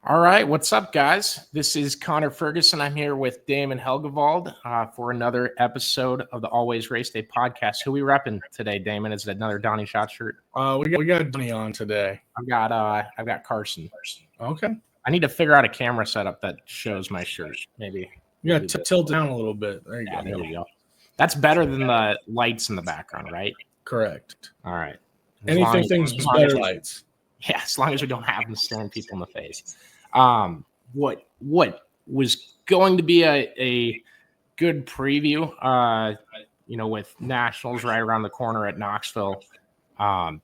All right, what's up, guys? This is Connor Ferguson. I'm here with Damon Helgevald for another episode of the Always Race Day podcast. Who we repping today, Damon? Is it another Donnie Shot shirt? We got Donnie on today. I've got Carson. Okay. I need to figure out a camera setup that shows my shirt. Maybe. You got to tilt down a little bit. There you go. There we go. That's better than the lights in the background, right? Correct. All right. Anything's better lights. Yeah, as long as we don't have them staring people in the face. What was going to be a good preview, with Nationals right around the corner at Knoxville,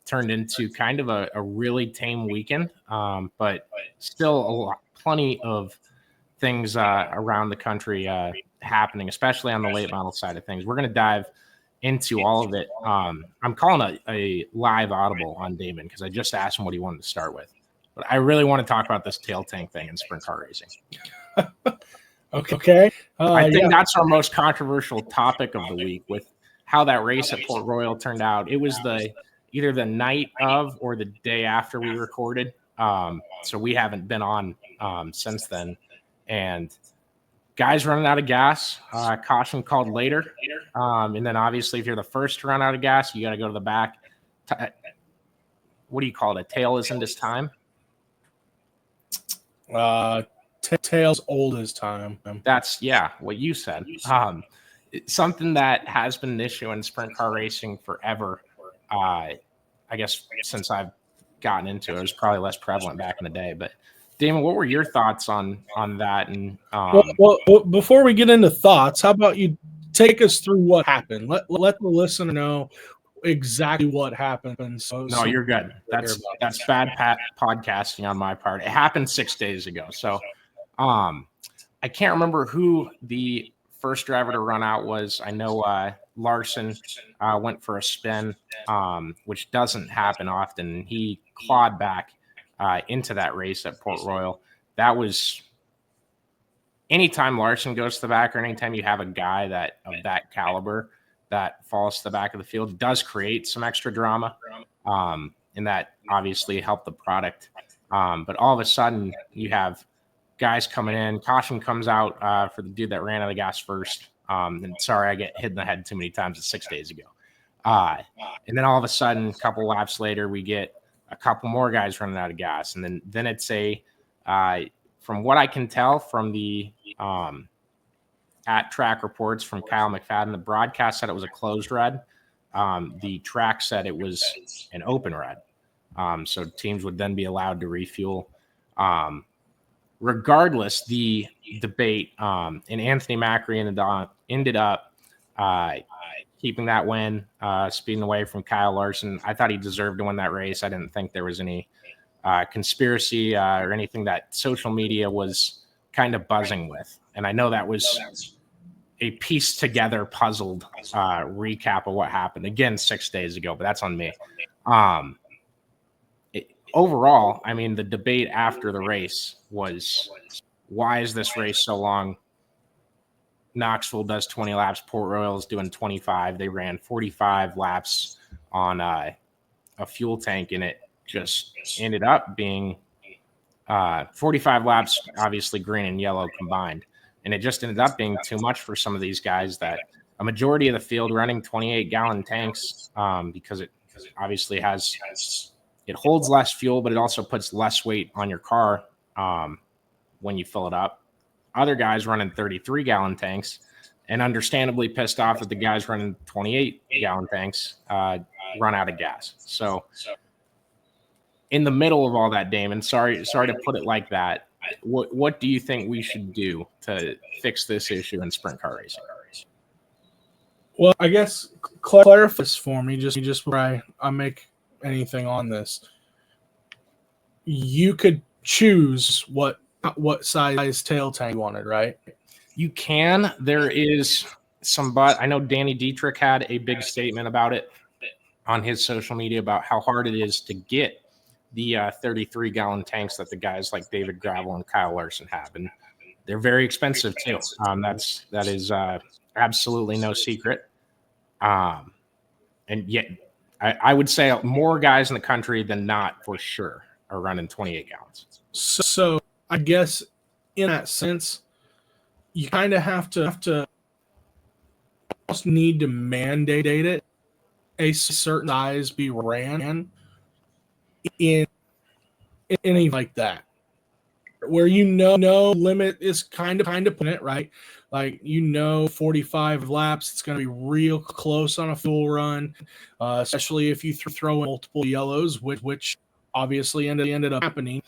turned into kind of a really tame weekend, but still plenty of things around the country happening, especially on the late model side of things. We're going to dive into all of it. I'm calling a live audible on Damon because I just asked him what he wanted to start with. But I really want to talk about this tail tank thing in sprint car racing. Okay. I think that's our most controversial topic of the week with how that race at Port Royal turned out. It was either the night of or the day after we recorded. So we haven't been on since then. And guys running out of gas, caution called later. And then obviously if you're the first to run out of gas, you got to go to the back. What do you call it? A tail isn't this time? Tail's old as time. That's what you said. It's something that has been an issue in sprint car racing forever. I guess since I've gotten into it, it was probably less prevalent back in the day. But Damon, what were your thoughts on that? And well, before we get into thoughts, how about you take us through what happened? Let the listener know exactly what happened. No, you're good. That's bad podcasting on my part. It happened 6 days ago. So I can't remember who the first driver to run out was. I know Larson went for a spin, which doesn't happen often. He clawed back into that race at Port Royal. That was anytime Larson goes to the back or anytime you have a guy of that caliber that falls to the back of the field, does create some extra drama. And that obviously helped the product. But all of a sudden you have guys coming in, caution comes out for the dude that ran out of gas first. And sorry, I get hit in the head too many times. It's 6 days ago. And then all of a sudden, a couple laps later, we get a couple more guys running out of gas. And then it's from what I can tell from the at track reports from Kyle McFadden, the broadcast said it was a closed red. The track said it was an open red. So teams would then be allowed to refuel. Regardless, the debate and Anthony Macri ended up keeping that win, speeding away from Kyle Larson. I thought he deserved to win that race. I didn't think there was any conspiracy or anything that social media was kind of buzzing with. And I know that was a pieced together, puzzled recap of what happened again 6 days ago, but that's on me. Overall, I mean, the debate after the race was, why is this race so long? Knoxville does 20 laps. Port Royal is doing 25. They ran 45 laps on a fuel tank, and it just ended up being 45 laps, obviously green and yellow combined. And it just ended up being too much for some of these guys that a majority of the field running 28-gallon tanks because it obviously it holds less fuel, but it also puts less weight on your car when you fill it up. Other guys running 33-gallon tanks and understandably pissed off that the guys running 28-gallon tanks run out of gas. So in the middle of all that, Damon, sorry to put it like that, what do you think we should do to fix this issue in sprint car racing? Well, I guess clarify this for me, just before I make anything on this. You could choose what size tail tank you wanted, right? You can. There is some, but I know Danny Dietrich had a big statement about it on his social media about how hard it is to get the 33-gallon tanks that the guys like David Gravel and Kyle Larson have, and they're very expensive too. That is absolutely no secret. And yet, I would say more guys in the country than not for sure are running 28 gallons. So I guess in that sense, you kind of have to almost need to mandate it, a certain size be ran in any like that, where no limit is kind of putting it right. Like 45 laps, it's going to be real close on a fuel run, especially if you throw in multiple yellows, which obviously ended up happening.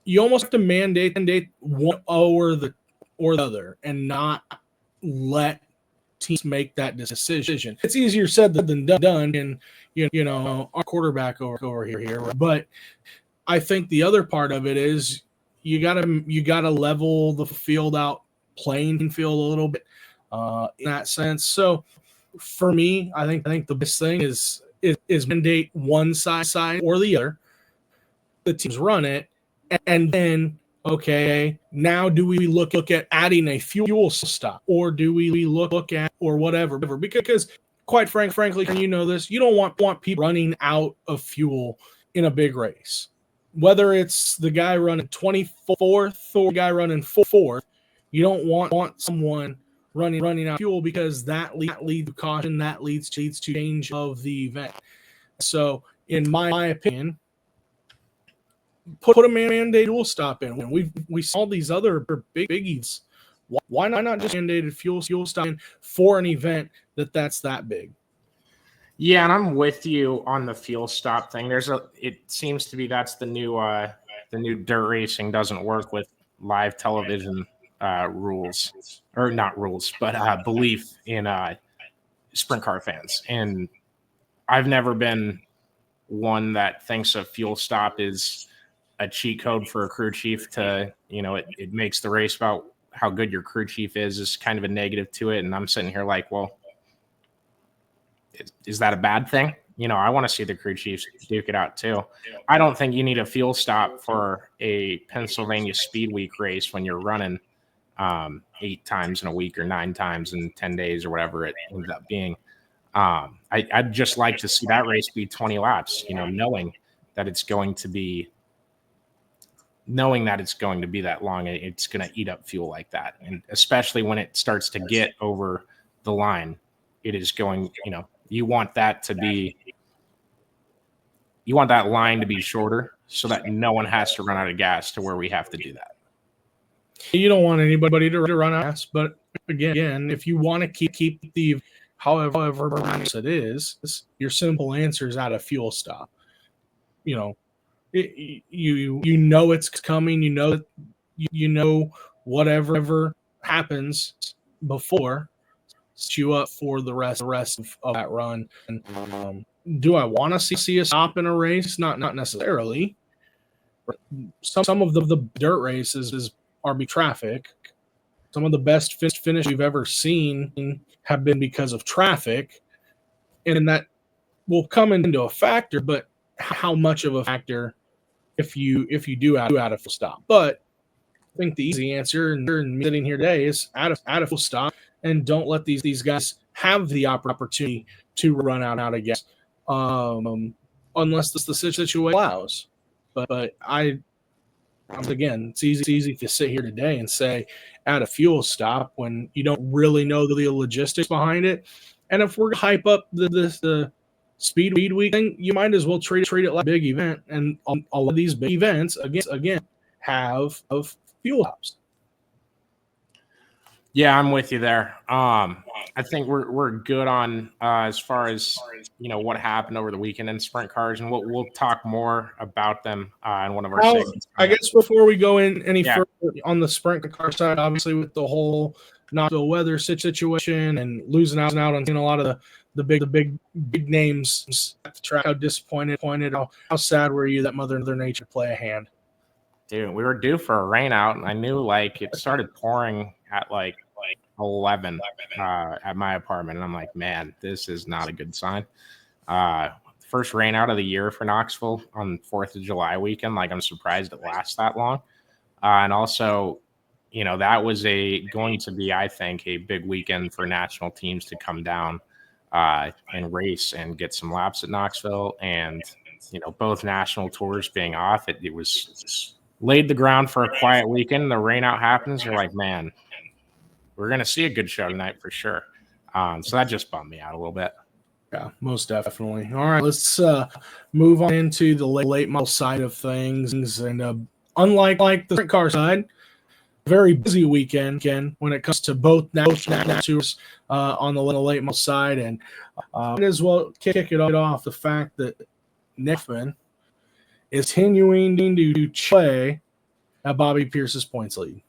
You almost have to mandate one or the other, and not let teams make that decision. It's easier said than done, and our quarterback over here. But I think the other part of it is you gotta level the field out, playing field a little bit in that sense. So for me, I think the best thing is mandate one side or the other. The teams run it, and then okay, now do we look at adding a fuel stop, or do we look at or whatever? Because quite frankly, you know this, you don't want people running out of fuel in a big race. Whether it's the guy running 24th or the guy running 4th, you don't want someone running out of fuel, because that leads to caution, that leads to change of the event. So, in my opinion, put a mandate fuel stop in. When we saw these other biggies, why not just mandated fuel stop in for an event that's that big? Yeah, and I'm with you on the fuel stop thing. It seems to be that's the new dirt racing doesn't work with live television rules, or not rules, but belief in sprint car fans. And I've never been one that thinks a fuel stop is a cheat code for a crew chief to, it makes the race about how good your crew chief is kind of a negative to it. And I'm sitting here like, well, is that a bad thing? I want to see the crew chiefs duke it out too. I don't think you need a fuel stop for a Pennsylvania Speed Week race when you're running 8 times in a week or 9 times in 10 days or whatever it ends up being. I'd just like to see that race be 20 laps, knowing that it's going to be that long. It's going to eat up fuel like that. And especially when it starts to get over the line, it is going, you want that line to be shorter so that no one has to run out of gas to where we have to do that. You don't want anybody to run out of gas, but again, if you want to keep the however nice it is, your simple answer is at a fuel stop. You know it's coming. You know whatever happens before set you up for the rest of that run. And do I want to see a stop in a race? Not necessarily. Some of the dirt races are be traffic. Some of the best finish we've ever seen have been because of traffic, and that will come into a factor. But how much of a factor if you do add a full stop? But I think the easy answer, and sitting here today, is add a full stop, and don't let these guys have the opportunity to run out of gas, unless the situation allows. But again, it's easy to sit here today and say add a fuel stop when you don't really know the logistics behind it. And if we're going to hype up the Speed Week thing, you might as well treat it like a big event. And all of these big events, again have fuel stops. Yeah, I'm with you there. I think we're good on as far as what happened over the weekend in sprint cars, and we'll talk more about them in one of our segments. I guess before we go in any further on the sprint car side, obviously with the whole Knoxville weather situation and losing out on a lot of the big names at the track, how disappointed, how sad were you that Mother Nature play a hand? Dude, we were due for a rain out, and I knew it started pouring at 11 at my apartment, and I'm like, man, this is not a good sign. First rain out of the year for Knoxville on 4th of July weekend. I'm surprised it lasts that long. And also, that was going to be, I think, a big weekend for national teams to come down and race and get some laps at Knoxville. And, both national tours being off, it was laid the ground for a quiet weekend. The rain out happens. You're like, man, we're going to see a good show tonight for sure. So that just bummed me out a little bit. Yeah, most definitely. All right, let's move on into the late model side of things. And unlike the sprint car side, very busy weekend when it comes to both national tours on the late model side. And might as well kick it off the fact that Nick Hoffman is continuing to play at Bobby Pierce's points lead.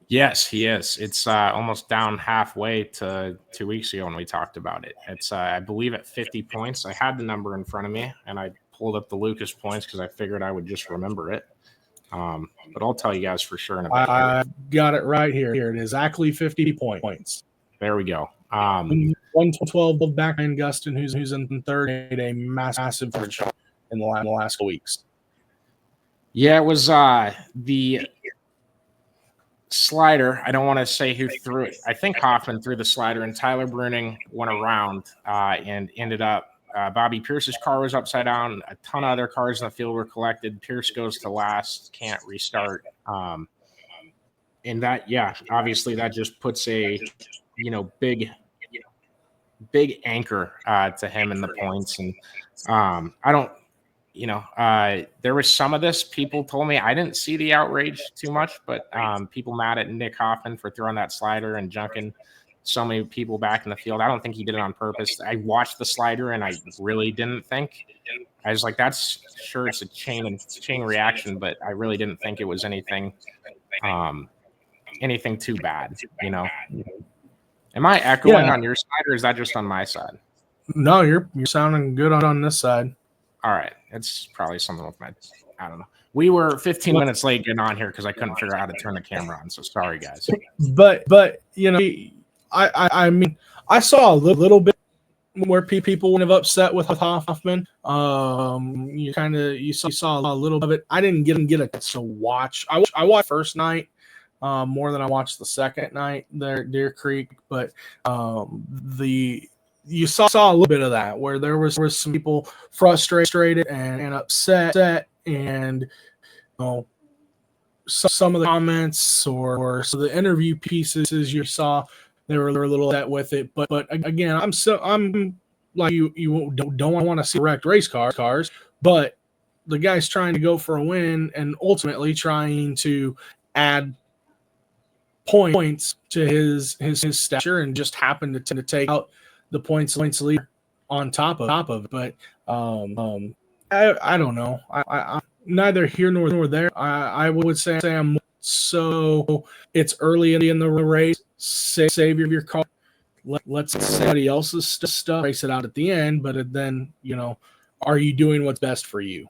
Yes, he is. It's almost down halfway to 2 weeks ago when we talked about it. It's, I believe, at 50 points. I had the number in front of me, and I pulled up the Lucas points because I figured I would just remember it. But I'll tell you guys for sure in a bit. I got it right here. Here it is, exactly 50 points. There we go. 112 back in Gustin, who's in third, made a massive shot in the last weeks. Yeah, it was the slider. I don't want to say who threw it. I think Hoffman threw the slider, and Tyler Bruning went around and ended up. Bobby Pierce's car was upside down. A ton of other cars in the field were collected. Pierce goes to last, can't restart. And that, yeah, obviously that just puts a, big anchor to him in the points. And I don't, there was some of this. People told me I didn't see the outrage too much, but people mad at Nick Hoffman for throwing that slider and junking so many people back in the field. I don't think he did it on purpose. I watched the slider and I really didn't think. I was like, that's sure it's a chain reaction, but I really didn't think it was anything too bad. Am I echoing on your side, or is that just on my side? No, you're sounding good on this side. All right. It's probably something with I don't know. We were 15 minutes late getting on here because I couldn't figure out how to turn the camera on. So sorry, guys. But I mean, I saw a little bit where people went upset with Hoffman. You saw a little of it. I didn't get a chance to watch. I watched first night more than I watched the second night there at Deer Creek. But you saw a little bit of that where there was some people frustrated and upset, and some of the comments or the interview pieces you saw, they were a little upset with it. But again, I'm like you don't want to see wrecked race cars, but the guy's trying to go for a win and ultimately trying to add points to his stature, and just happened to take out the points leader on top of it. But I don't know. I'm neither here nor there. I would say I'm so it's early in the race. Save your car. Let's somebody else's stuff, race it out at the end. But then, are you doing what's best for you?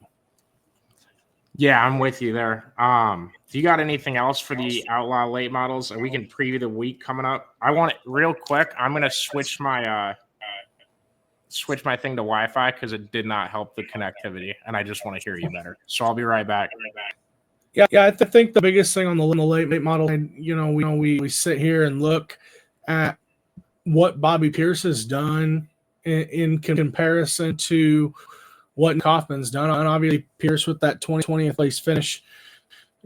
Yeah, I'm with you there. Do you got anything else for the Outlaw late models? We can preview the week coming up. I want it real quick. I'm going to switch my thing to Wi-Fi because it did not help the connectivity, and I just want to hear you better. So I'll be right back. Yeah. I think the biggest thing on the late model, and we sit here and look at what Bobby Pierce has done in comparison to what Kaufman's done. And obviously Pierce with that 20th place finish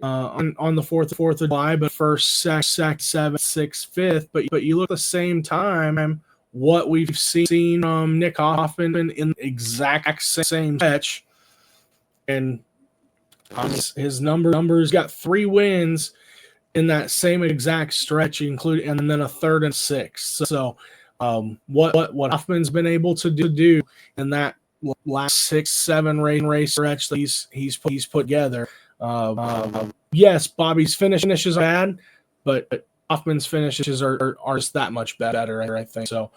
on the 4th of July, but first, second, 7th, 6th, 5th. But you look at the same time, what we've seen from Nick Hoffman in the exact same stretch, and his numbers got 3 wins in that same exact stretch, including and then a 3rd and 6th. So what Hoffman's been able to do in that last 6-7 race stretch that he's put together. Yes, Bobby's finishes are bad, but Hoffman's finishes are just that much better, I think. So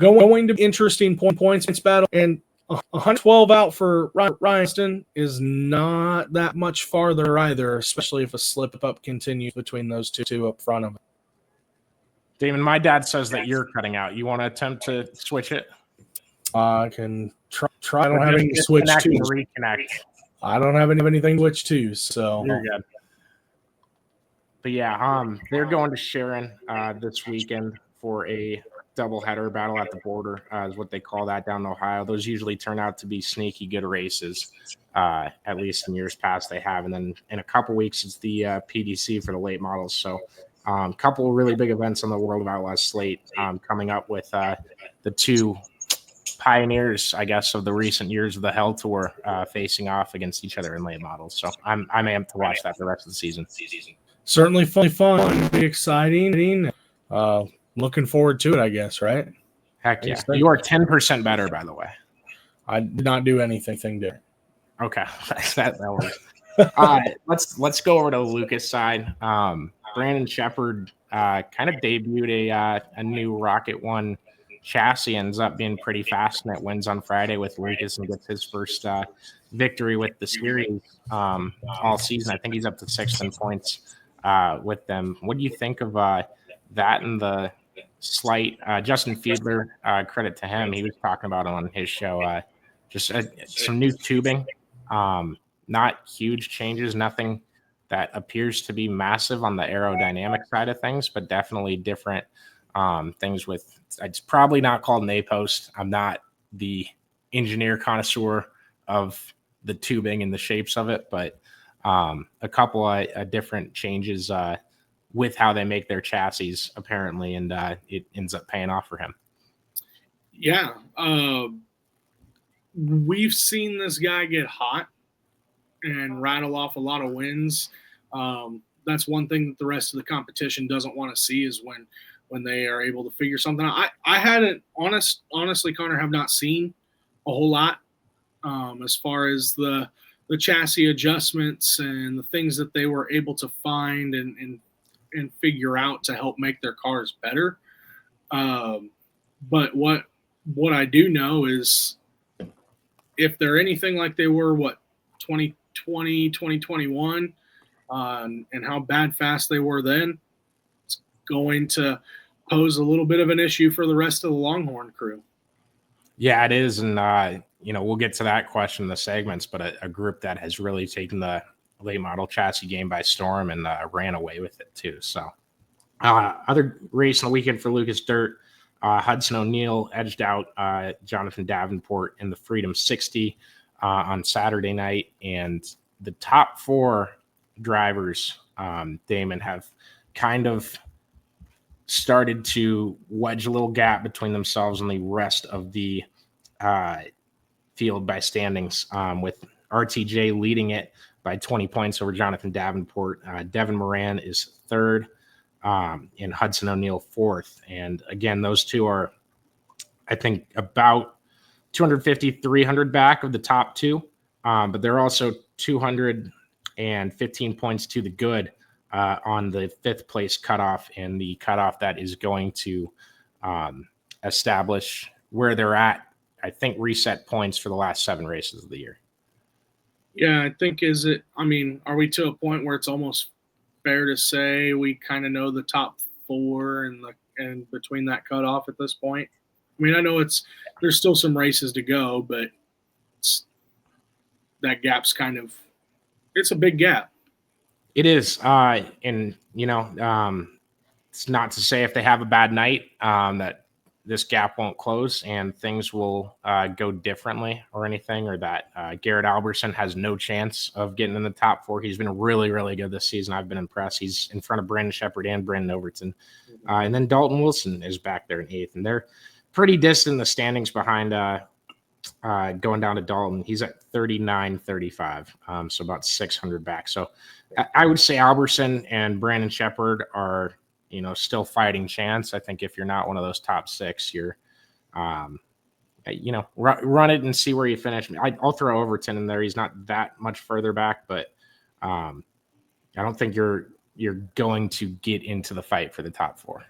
going to be interesting points battle, and 112 out for Ryan is not that much farther either, especially if a slip up continues between those two up front of him. Damon, my dad says that you're cutting out. You want to attempt to switch it? I can try. I don't have anything to switch to. Reconnect. I don't have anything to switch to, so you're good. But yeah, they're going to Sharon this weekend for a doubleheader battle at the border is what they call that down in Ohio. Those usually turn out to be sneaky good races. At least in years past they have. And then in a couple weeks, it's the PDC for the late models. So a couple of really big events on the World of Outlaws slate coming up with the two pioneers, I guess, of the recent years of the Hell Tour facing off against each other in late models. So I'm amped to watch that the rest of the season. Certainly fun, be exciting. Looking forward to it, I guess, right? Heck yeah. You are 10% better, by the way. I did not do anything different. Okay. that works. Let's go over to the Lucas side. Brandon Shepard kind of debuted a new Rocket One chassis, ends up being pretty fast, and it wins on Friday with Lucas and gets his first victory with the series all season. I think he's up to 6th in points with them. What do you think of that and the slight Justin Fiedler, credit to him, he was talking about it on his show, just some new tubing, not huge changes, nothing that appears to be massive on the aerodynamic side of things, but definitely different things with, it's probably not called an A-post. I'm not the engineer connoisseur of the tubing and the shapes of it, but a couple of different changes with how they make their chassis, apparently, and it ends up paying off for him. Yeah. We've seen this guy get hot and rattle off a lot of wins. That's one thing that the rest of the competition doesn't want to see, is when they are able to figure something out. I hadn't, honestly, Connor, have not seen a whole lot as far as the chassis adjustments and the things that they were able to find and figure out to help make their cars better. But what I do know is, if they're anything like they were, 2020, 2021, and how bad fast they were then, it's going to pose a little bit of an issue for the rest of the Longhorn crew. Yeah, it is. And, we'll get to that question in the segments, but a group that has really taken the late model chassis game by storm and ran away with it too. So other race on the weekend for Lucas Dirt, Hudson O'Neill edged out Jonathan Davenport in the Freedom 60 on Saturday night. And the top 4 drivers, Damon, have kind of started to wedge a little gap between themselves and the rest of the field by standings, with RTJ leading it by 20 points over Jonathan Davenport. Devin Moran is 3rd, and Hudson O'Neill 4th. And again, those two are, I think, about 250, 300 back of the top 2, but they're also 215 points to the good on the 5th place cutoff, and the cutoff that is going to establish where they're at, I think, reset points for the last 7 races of the year. Yeah, I think, are we to a point where it's almost fair to say we kind of know the top 4 and between that cutoff at this point? I mean, I know there's still some races to go, but that gap's it's a big gap. It is. And, it's not to say if they have a bad night that this gap won't close and things will go differently or anything, or that Garrett Alberson has no chance of getting in the top 4. He's been really, really good this season. I've been impressed. He's in front of Brandon Shepard and Brandon Overton. And then Dalton Wilson is back there in 8th. And they're pretty distant in the standings behind going down to Dalton. He's at 39-35, so about 600 back. So I would say Alberson and Brandon Shepard are, still fighting chance. I think if you're not one of those top 6, you're, run it and see where you finish. I'll throw Overton in there. He's not that much further back, but I don't think you're going to get into the fight for the top 4.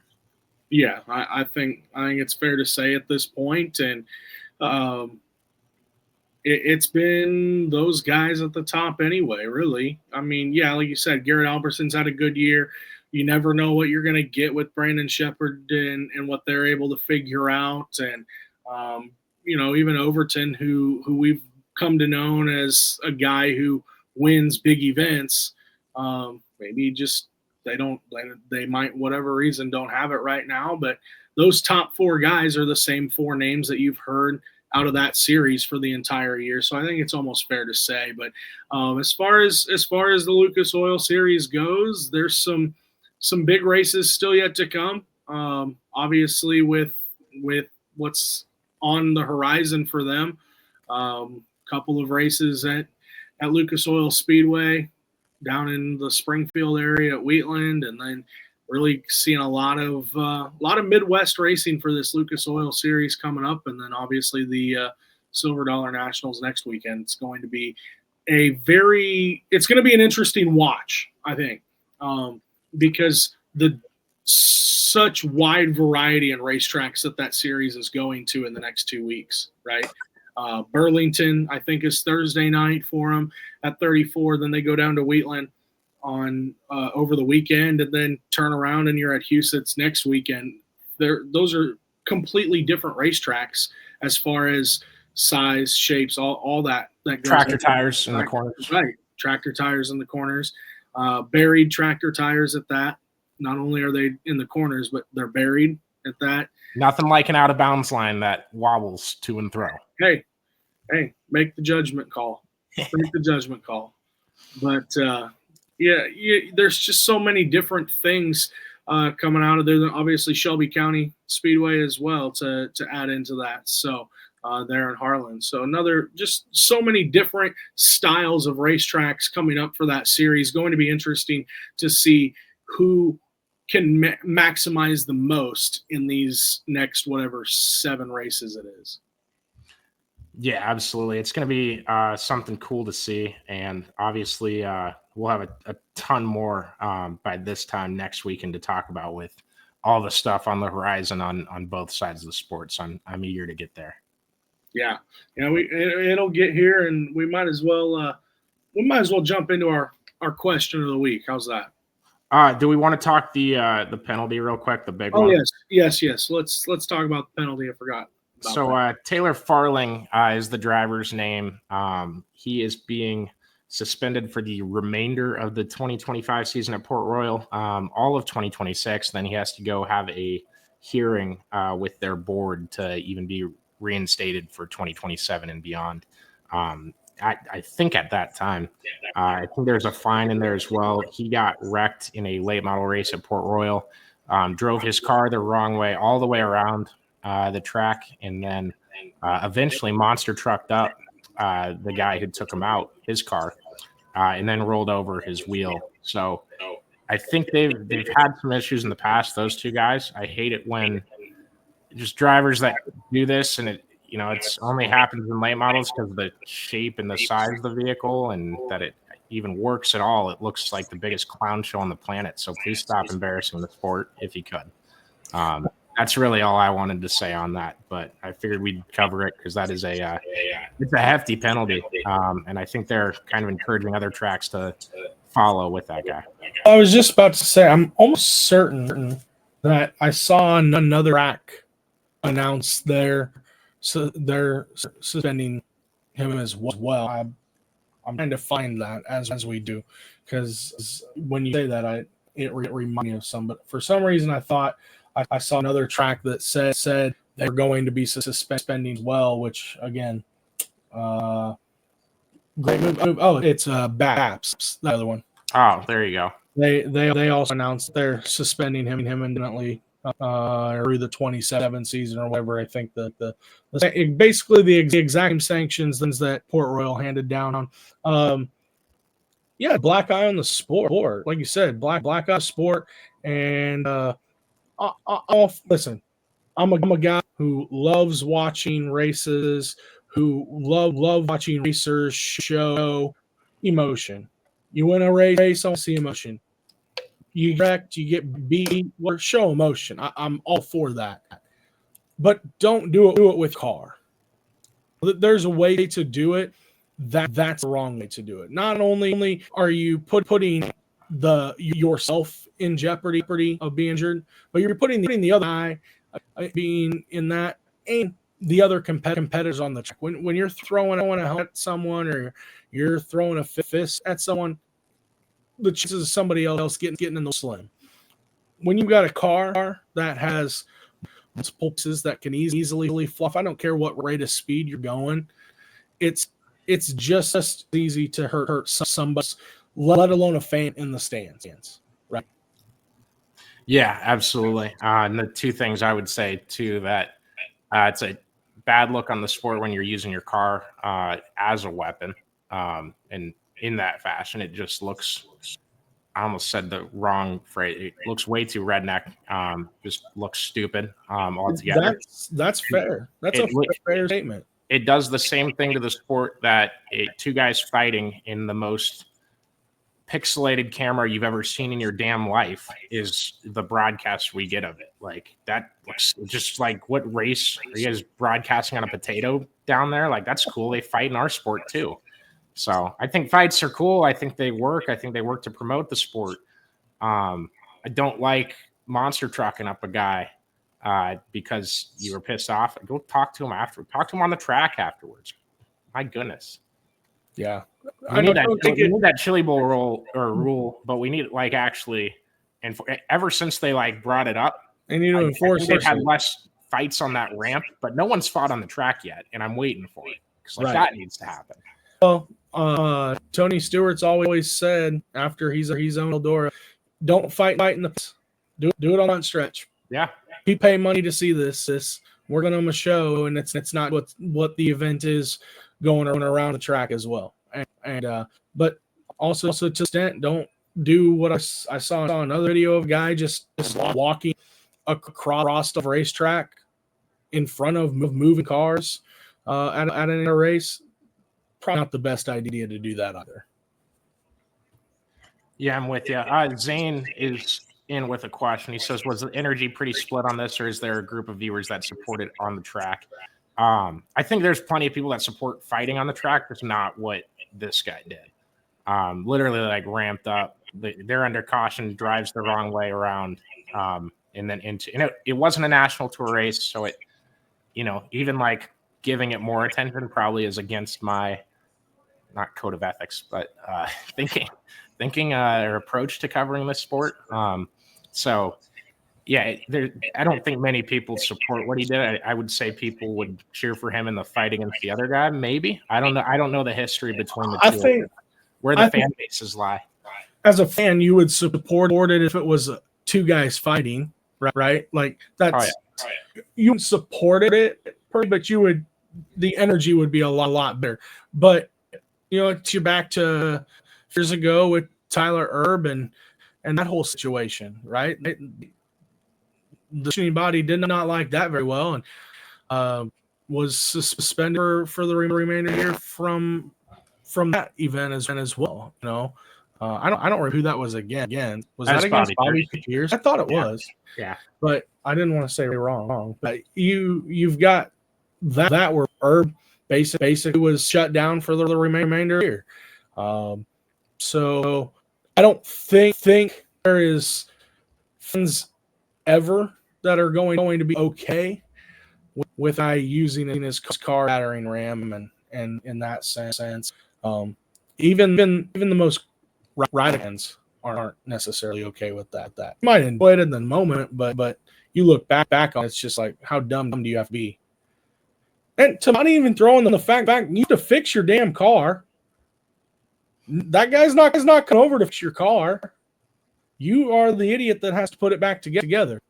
Yeah, I think it's fair to say at this point, and it's been those guys at the top anyway, really. I mean, yeah, like you said, Garrett Alberson's had a good year. You never know what you're going to get with Brandon Shepard and what they're able to figure out. And, even Overton, who we've come to know as a guy who wins big events, maybe just they might, whatever reason, don't have it right now. But those top 4 guys are the same 4 names that you've heard out of that series for the entire year. So I think it's almost fair to say. But as far as the Lucas Oil Series goes, there's some big races still yet to come. Obviously, with what's on the horizon for them, couple of races at Lucas Oil Speedway down in the Springfield area at Wheatland, and then really seeing a lot of Midwest racing for this Lucas Oil Series coming up, and then obviously the Silver Dollar Nationals next weekend. It's going to be an interesting watch, I think, because such wide variety in racetracks that series is going to in the next 2 weeks, right? Burlington, I think, is Thursday night for them at 34. Then they go down to Wheatland on over the weekend, and then turn around and you're at Huset's next weekend. Those are completely different racetracks as far as size, shapes, all that goes. Tractor tires in the corners. Right. Tractor tires in the corners. Buried tractor tires at that. Not only are they in the corners, but they're buried at that. Nothing like an out of bounds line that wobbles to and fro. Hey, make the judgment call. Make the judgment call. But there's just so many different things coming out of there. Obviously, Shelby County Speedway as well to add into that. So there in Harlan. So just so many different styles of racetracks coming up for that series. Going to be interesting to see who can maximize the most in these next 7 races it is. Yeah, absolutely. It's going to be something cool to see. And obviously we'll have a ton more by this time next weekend to talk about with all the stuff on the horizon on both sides of the sport. So I'm eager to get there. Yeah. It'll get here, and we might as well jump into our question of the week. How's that? Do we want to talk the penalty real quick, the big one? Oh, yes. Let's talk about the penalty. I forgot. So Taylor Farling is the driver's name. He is being suspended for the remainder of the 2025 season at Port Royal, all of 2026. Then he has to go have a hearing with their board to even be reinstated for 2027 and beyond. I think at that time, I think there's a fine in there as well. He got wrecked in a late model race at Port Royal, drove his car the wrong way all the way around the track, and then eventually monster trucked up the guy who took him out, his car, and then rolled over his wheel. So I think they've had some issues in the past, those two guys. I hate it when just drivers that do this, and it's only happens in late models because of the shape and the size of the vehicle, and that it even works at all. It looks like the biggest clown show on the planet. So please stop embarrassing the sport if you could. That's really all I wanted to say on that, but I figured we'd cover it because that is it's a hefty penalty, and I think they're kind of encouraging other tracks to follow with that guy. I was just about to say, I'm almost certain that I saw another track announce they're suspending him as well. I'm trying to find that as we do, because when you say that, it reminds me of some. But for some reason, I thought I saw another track that said they're going to be suspending well, which again, great move. Oh, it's Baps, the other one. Oh, there you go. They also announced they're suspending him indefinitely through the 27 season or whatever. I think that basically the exact same sanctions that Port Royal handed down on. Black eye on the sport, like you said, black eye on sport, and listen, I'm a guy who loves watching races, who love watching racers show emotion. You win a race, I want to see emotion. You get wrecked, you get beat, show emotion. I'm all for that. But don't do it with car. There's a way to do it. That's the wrong way to do it. Not only are you putting yourself in jeopardy of being injured, but you're putting the other guy being in that, and the other competitors on the track. When you're throwing a helmet at someone, or you're throwing a fist at someone, the chances of somebody else getting in the slim. When you've got a car that has pulses that can easily fluff. I don't care what rate of speed you're going. It's just easy to hurt somebody, let alone a fan in the stands, right? Yeah, absolutely. And the two things I would say too, that it's a bad look on the sport when you're using your car as a weapon, and in that fashion, it just looks. I almost said the wrong phrase. It looks way too redneck. Just looks stupid altogether. That's fair. That's a fair statement. It does the same thing to the sport that two guys fighting in the most pixelated camera you've ever seen in your damn life is the broadcast we get of it. Like, that looks just like, what race are you guys broadcasting on a potato down there? Like, that's cool. They fight in our sport too. So I think fights are cool. I think they work. I think they work to promote the sport. I don't like monster trucking up a guy because you were pissed off. Go talk to him after. Talk to him on the track afterwards. My goodness. Yeah. We need that chili bowl rule, but we need it like actually. And ever since they like brought it up, and you know, enforce. They've had less fights on that ramp, but no one's fought on the track yet, and I'm waiting for it because that needs to happen. Well, Tony Stewart's always said after he's on Eldora, don't fight in the do it on that stretch. Yeah, he pay money to see this. We're going to a show, and it's not what the event is going around the track as well. And but also to the extent, don't do what I saw another video of a guy just walking across the racetrack in front of moving cars at a race. Probably not the best idea to do that either. Yeah, I'm with you. Zane is in with a question. He says, was the energy pretty split on this, or is there a group of viewers that support it on the track? I think there's plenty of people that support fighting on the track. That's not what this guy did. Literally, like, ramped up. They're under caution, drives the wrong way around, and then into. And it wasn't a national tour race, so it, even like giving it more attention probably is against my, not code of ethics, but thinking or approach to covering this sport. So yeah, I don't think many people support what he did. I would say people would cheer for him in the fight against the other guy. Maybe. I don't know. I don't know the history between the two. I think where the fan bases lie. As a fan, you would support it if it was two guys fighting, right? Like, that's you would support it, but the energy would be a lot better. But you're back to years ago with Tyler Erb and that whole situation, right? The shooting body did not like that very well, and was suspended for the remainder of the year from that event as well. I don't remember who that was again. Was that against Bobby Pierce? I thought it was. Yeah, but I didn't want to say wrong. But you've got that where Erb basically was shut down for the remainder of the year. So I don't think there is fans ever that are going to be okay with using his car battering ram and in that sense. Even the most right fans aren't necessarily okay with that. You might enjoy it in the moment, but you look back on it, it's just like, how dumb do you have to be? And to not even throw in the fact you have to fix your damn car. That guy's not coming over to fix your car. You are the idiot that has to put it back together.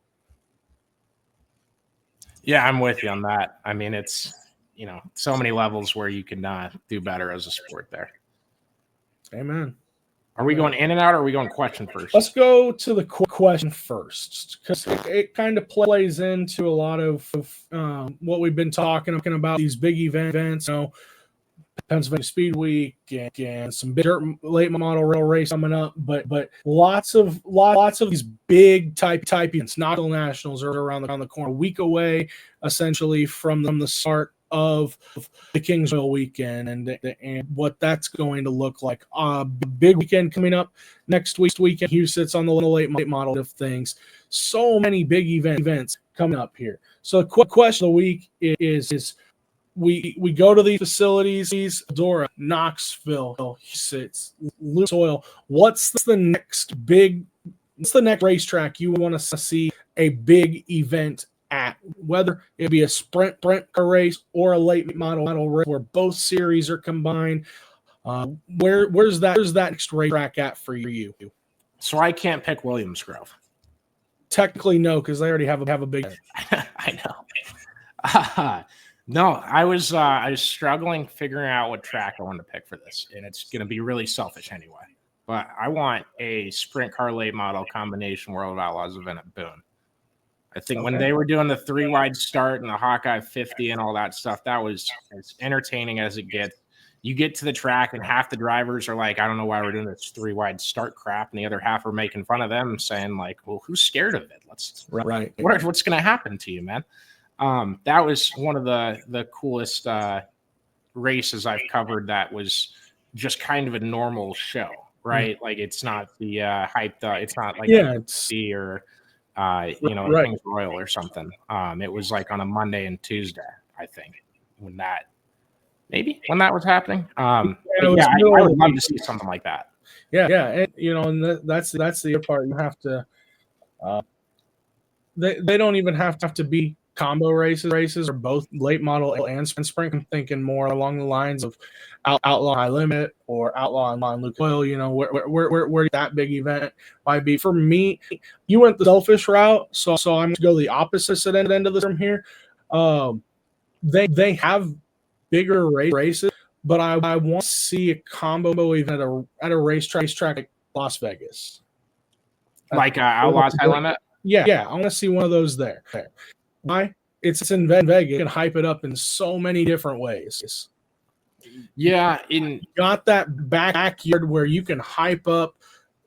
Yeah, I'm with you on that. I mean, it's so many levels where you can do better as a sport there. Amen. Are we going in and out, or are we going question first? Let's go to the question first, because it kind of plays into a lot of what we've been talking about, these big events. Pennsylvania Speed Week and some big dirt late model rail race coming up, but lots of these big type events. Knoxville Nationals are around the corner, a week away essentially from the start of the Kingsville weekend and what that's going to look like. Big weekend coming up next weekend. Hugh sits on the little late model of things. So many big events coming up here. So the question of the week is we go to these facilities, Dora, Knoxville, sits, Lucas Oil. What's the next racetrack you want to see a big event at, whether it be a sprint car race or a late model race where both series are combined. Where's that next race track at for you? So I can't pick Williams Grove. Technically, no, because they already have a big. I know. No, I was struggling figuring out what track I wanted to pick for this, and it's going to be really selfish anyway. But I want a sprint car late model combination World of Outlaws event at Boone. I think when they were doing the 3-wide start and the Hawkeye 50 and all that stuff, that was as entertaining as it gets. You get to the track and half the drivers are like, I don't know why we're doing this 3-wide start crap. And the other half are making fun of them saying like, well, who's scared of it? What's going to happen to you, man? That was one of the coolest races I've covered that was just kind of a normal show, right? Mm-hmm. Like it's not the hyped, it's not like C or Kings Royal or something. It was like on a Monday and Tuesday, I think, when that was happening. I would love to see something like that. Yeah, and that's the other part. You have to. They don't even have to be combo races or both late model and sprint. I'm thinking more along the lines of Outlaw High Limit or Outlaw and Luke Oil. Where that big event might be. For me, you went the selfish route, so I'm going to go the opposite end of this from here. They have bigger races, but I want to see a combo event at a racetrack like Las Vegas. Like Outlaws High Limit? Yeah, I want to see one of those there. Why? It's in Vegas. You can hype it up in so many different ways. Yeah, got that backyard where you can hype up.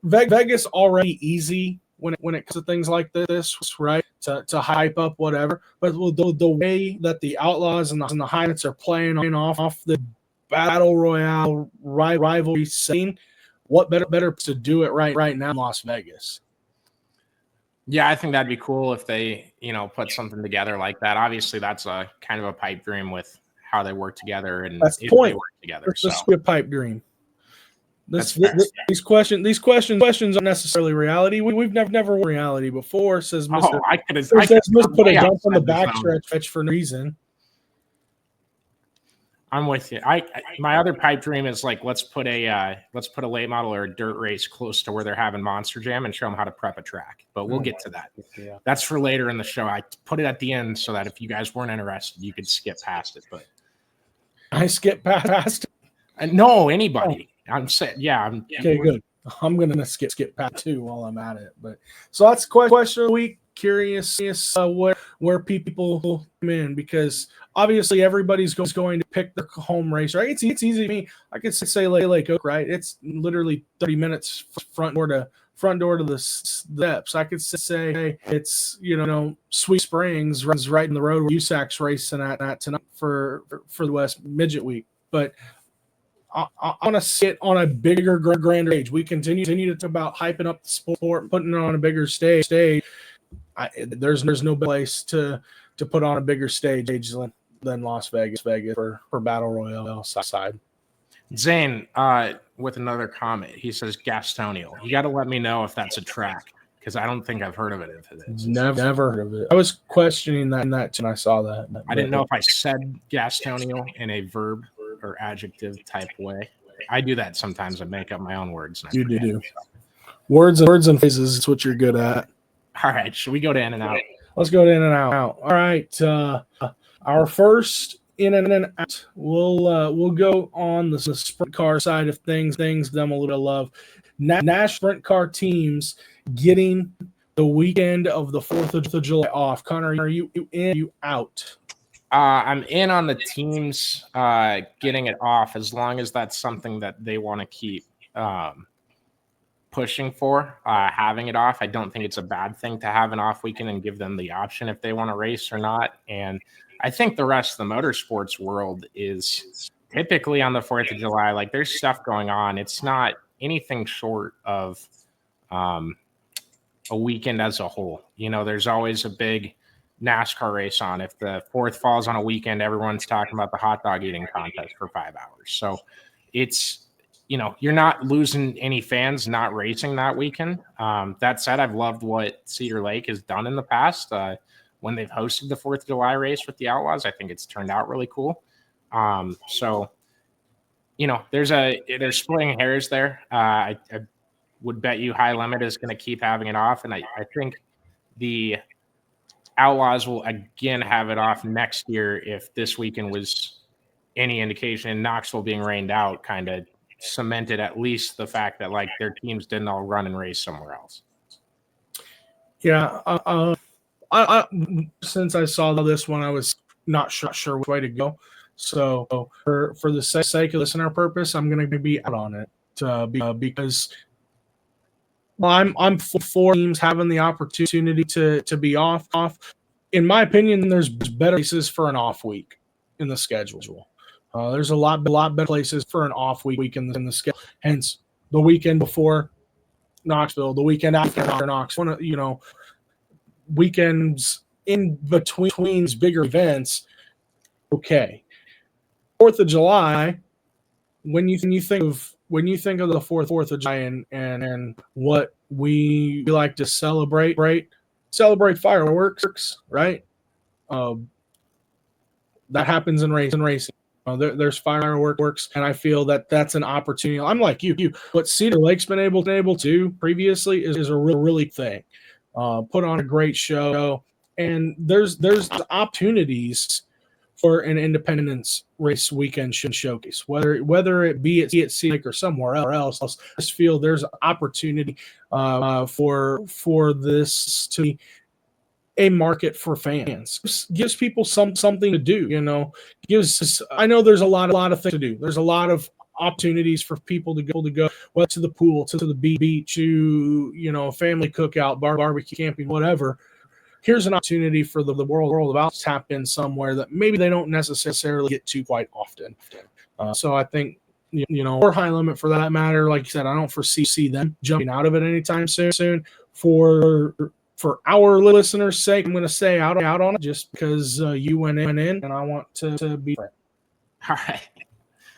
Vegas already easy when it comes to things like this, right? To hype up whatever. But the way that the Outlaws and the Highlands are playing off the Battle Royale rivalry scene, what better to do it right now in Las Vegas? Yeah, I think that'd be cool if they, put something together like that. Obviously, that's a kind of a pipe dream with how they work together and that's the point. They work together. It's a pipe dream. These questions aren't necessarily reality. We've never reality before. Says Mr. I could have put a dump on the backstretch for no reason. I'm with you. My other pipe dream is like let's put a late model or a dirt race close to where they're having Monster Jam and show them how to prep a track. But we'll get to that. Yeah. That's for later in the show. I put it at the end so that if you guys weren't interested, you could skip past it. But I skip past it. No, anybody. I'm saying, okay, good. I'm gonna skip past too while I'm at it. But so that's question of the week. Curious where people come in, because obviously everybody's going to pick their home race, right? It's easy to me. I could say Lake Oak, right? It's literally 30 minutes front door to the steps. I could say, hey, it's Sweet Springs runs right in the road where USAC's racing at tonight for the West Midget Week, but I want to see it on a bigger, grander stage. We continue to talk about hyping up the sport, putting it on a bigger stage. There's no place to put on a bigger stage than Las Vegas for Battle Royale side. Zane, with another comment, he says Gastonia. You got to let me know if that's a track, because I don't think I've heard of it. If it is, never heard of it. I was questioning that when I saw that. I didn't know if I said Gastonia in a verb or adjective type way. I do that sometimes. I make up my own words. You do. Words and phrases is what you're good at. All right, should we go to In and Out? Let's go to In and Out. All right, our first In and Out. We'll go on the sprint car side of things. Them a little love. Nash sprint car teams getting the weekend of the 4th of July off. Connor, are you in? You out? I'm in on the teams getting it off, as long as that's something that they want to keep pushing for, having it off. I don't think it's a bad thing to have an off weekend and give them the option if they want to race or not. And I think the rest of the motorsports world is typically on the 4th of July. Like, there's stuff going on. It's not anything short of a weekend as a whole. There's always a big NASCAR race on. If the 4th falls on a weekend, everyone's talking about the hot dog eating contest for 5 hours. So it's, you're not losing any fans not racing that weekend. That said, I've loved what Cedar Lake has done in the past. when they've hosted the 4th of July race with the Outlaws. I think it's turned out really cool. So, they're splitting hairs there. I would bet you High Limit is going to keep having it off. And I think the Outlaws will again have it off next year if this weekend was any indication, and Knoxville being rained out kind of cemented at least the fact that like their teams didn't all run and race somewhere else. Yeah. I since I saw this one, I was not sure which way to go. So for the sake of listener purpose, I'm going to be out on it because I'm for teams having the opportunity to be off. In my opinion, there's better places for an off week in the schedule. There's a lot better places for an off week in the schedule. Hence, the weekend before Knoxville, the weekend after Knoxville, weekends in between bigger events. Okay, 4th of July. When you think of the 4th of July and what we like to celebrate fireworks, right? That happens in racing. There's fireworks, and I feel that that's an opportunity. I'm like you. What Cedar Lake's been able to previously is a really thing. Put on a great show, and there's opportunities for an Independence race weekend showcase, whether it be at Cedar Lake or somewhere else. I just feel there's opportunity for this to be a market for fans. Gives people something to do. I know there's a lot of things to do. There's a lot of opportunities for people to go whether to the pool, to the beach, to family cookout, barbecue, camping, whatever. Here's an opportunity for the world of outlaws to tap in somewhere that maybe they don't necessarily get to quite often. So I think or High Limit for that matter. Like you said, I don't foresee them jumping out of it anytime soon. For our listeners' sake, I'm going to say out on it just because you went in, and I want to be friends. All right.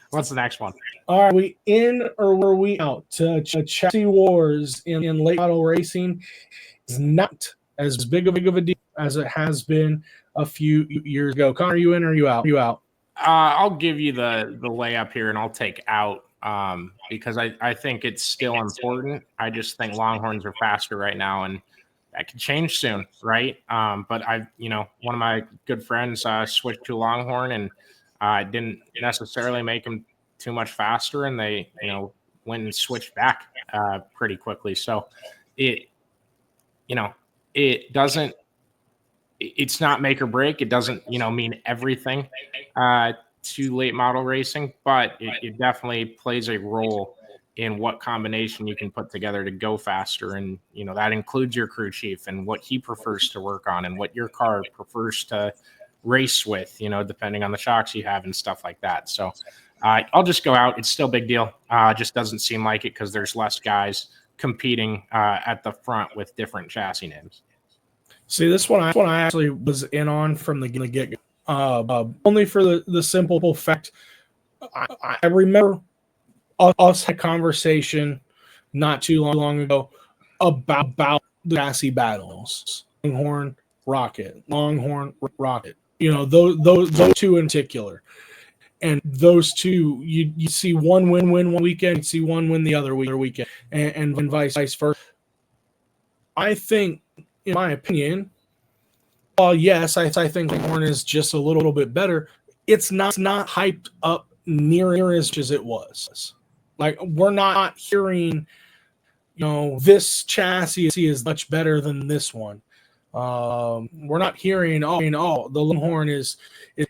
What's the next one? Are we in or were we out? Chassis Wars in late model racing is not as big of a deal as it has been a few years ago. Connor, are you in or are you out? I'll give you the layup here, and I'll take out because I think it's still important. I just think Longhorns are faster right now, and that could change soon, right? But one of my good friends switched to Longhorn, and didn't necessarily make him too much faster, and they went and switched back pretty quickly. So it doesn't. It's not make or break. It doesn't mean everything to late model racing, but it definitely plays a role in what combination you can put together to go faster. And, that includes your crew chief and what he prefers to work on and what your car prefers to race with, depending on the shocks you have and stuff like that. So I'll just go out. It's still a big deal. Just doesn't seem like it because there's less guys competing at the front with different chassis names. See, this one I actually was in on from the get-go. Only for the simple fact, I remember us had a conversation not too long ago about the chassis battles. Longhorn, Rocket. Those two in particular. And those two, you see one win one weekend, you see one win the other weekend, and vice versa. I think, in my opinion, while yes, I think Longhorn is just a little bit better, it's not hyped up near as much as it was. Like, we're not hearing, this chassis is much better than this one. We're not hearing, the Longhorn is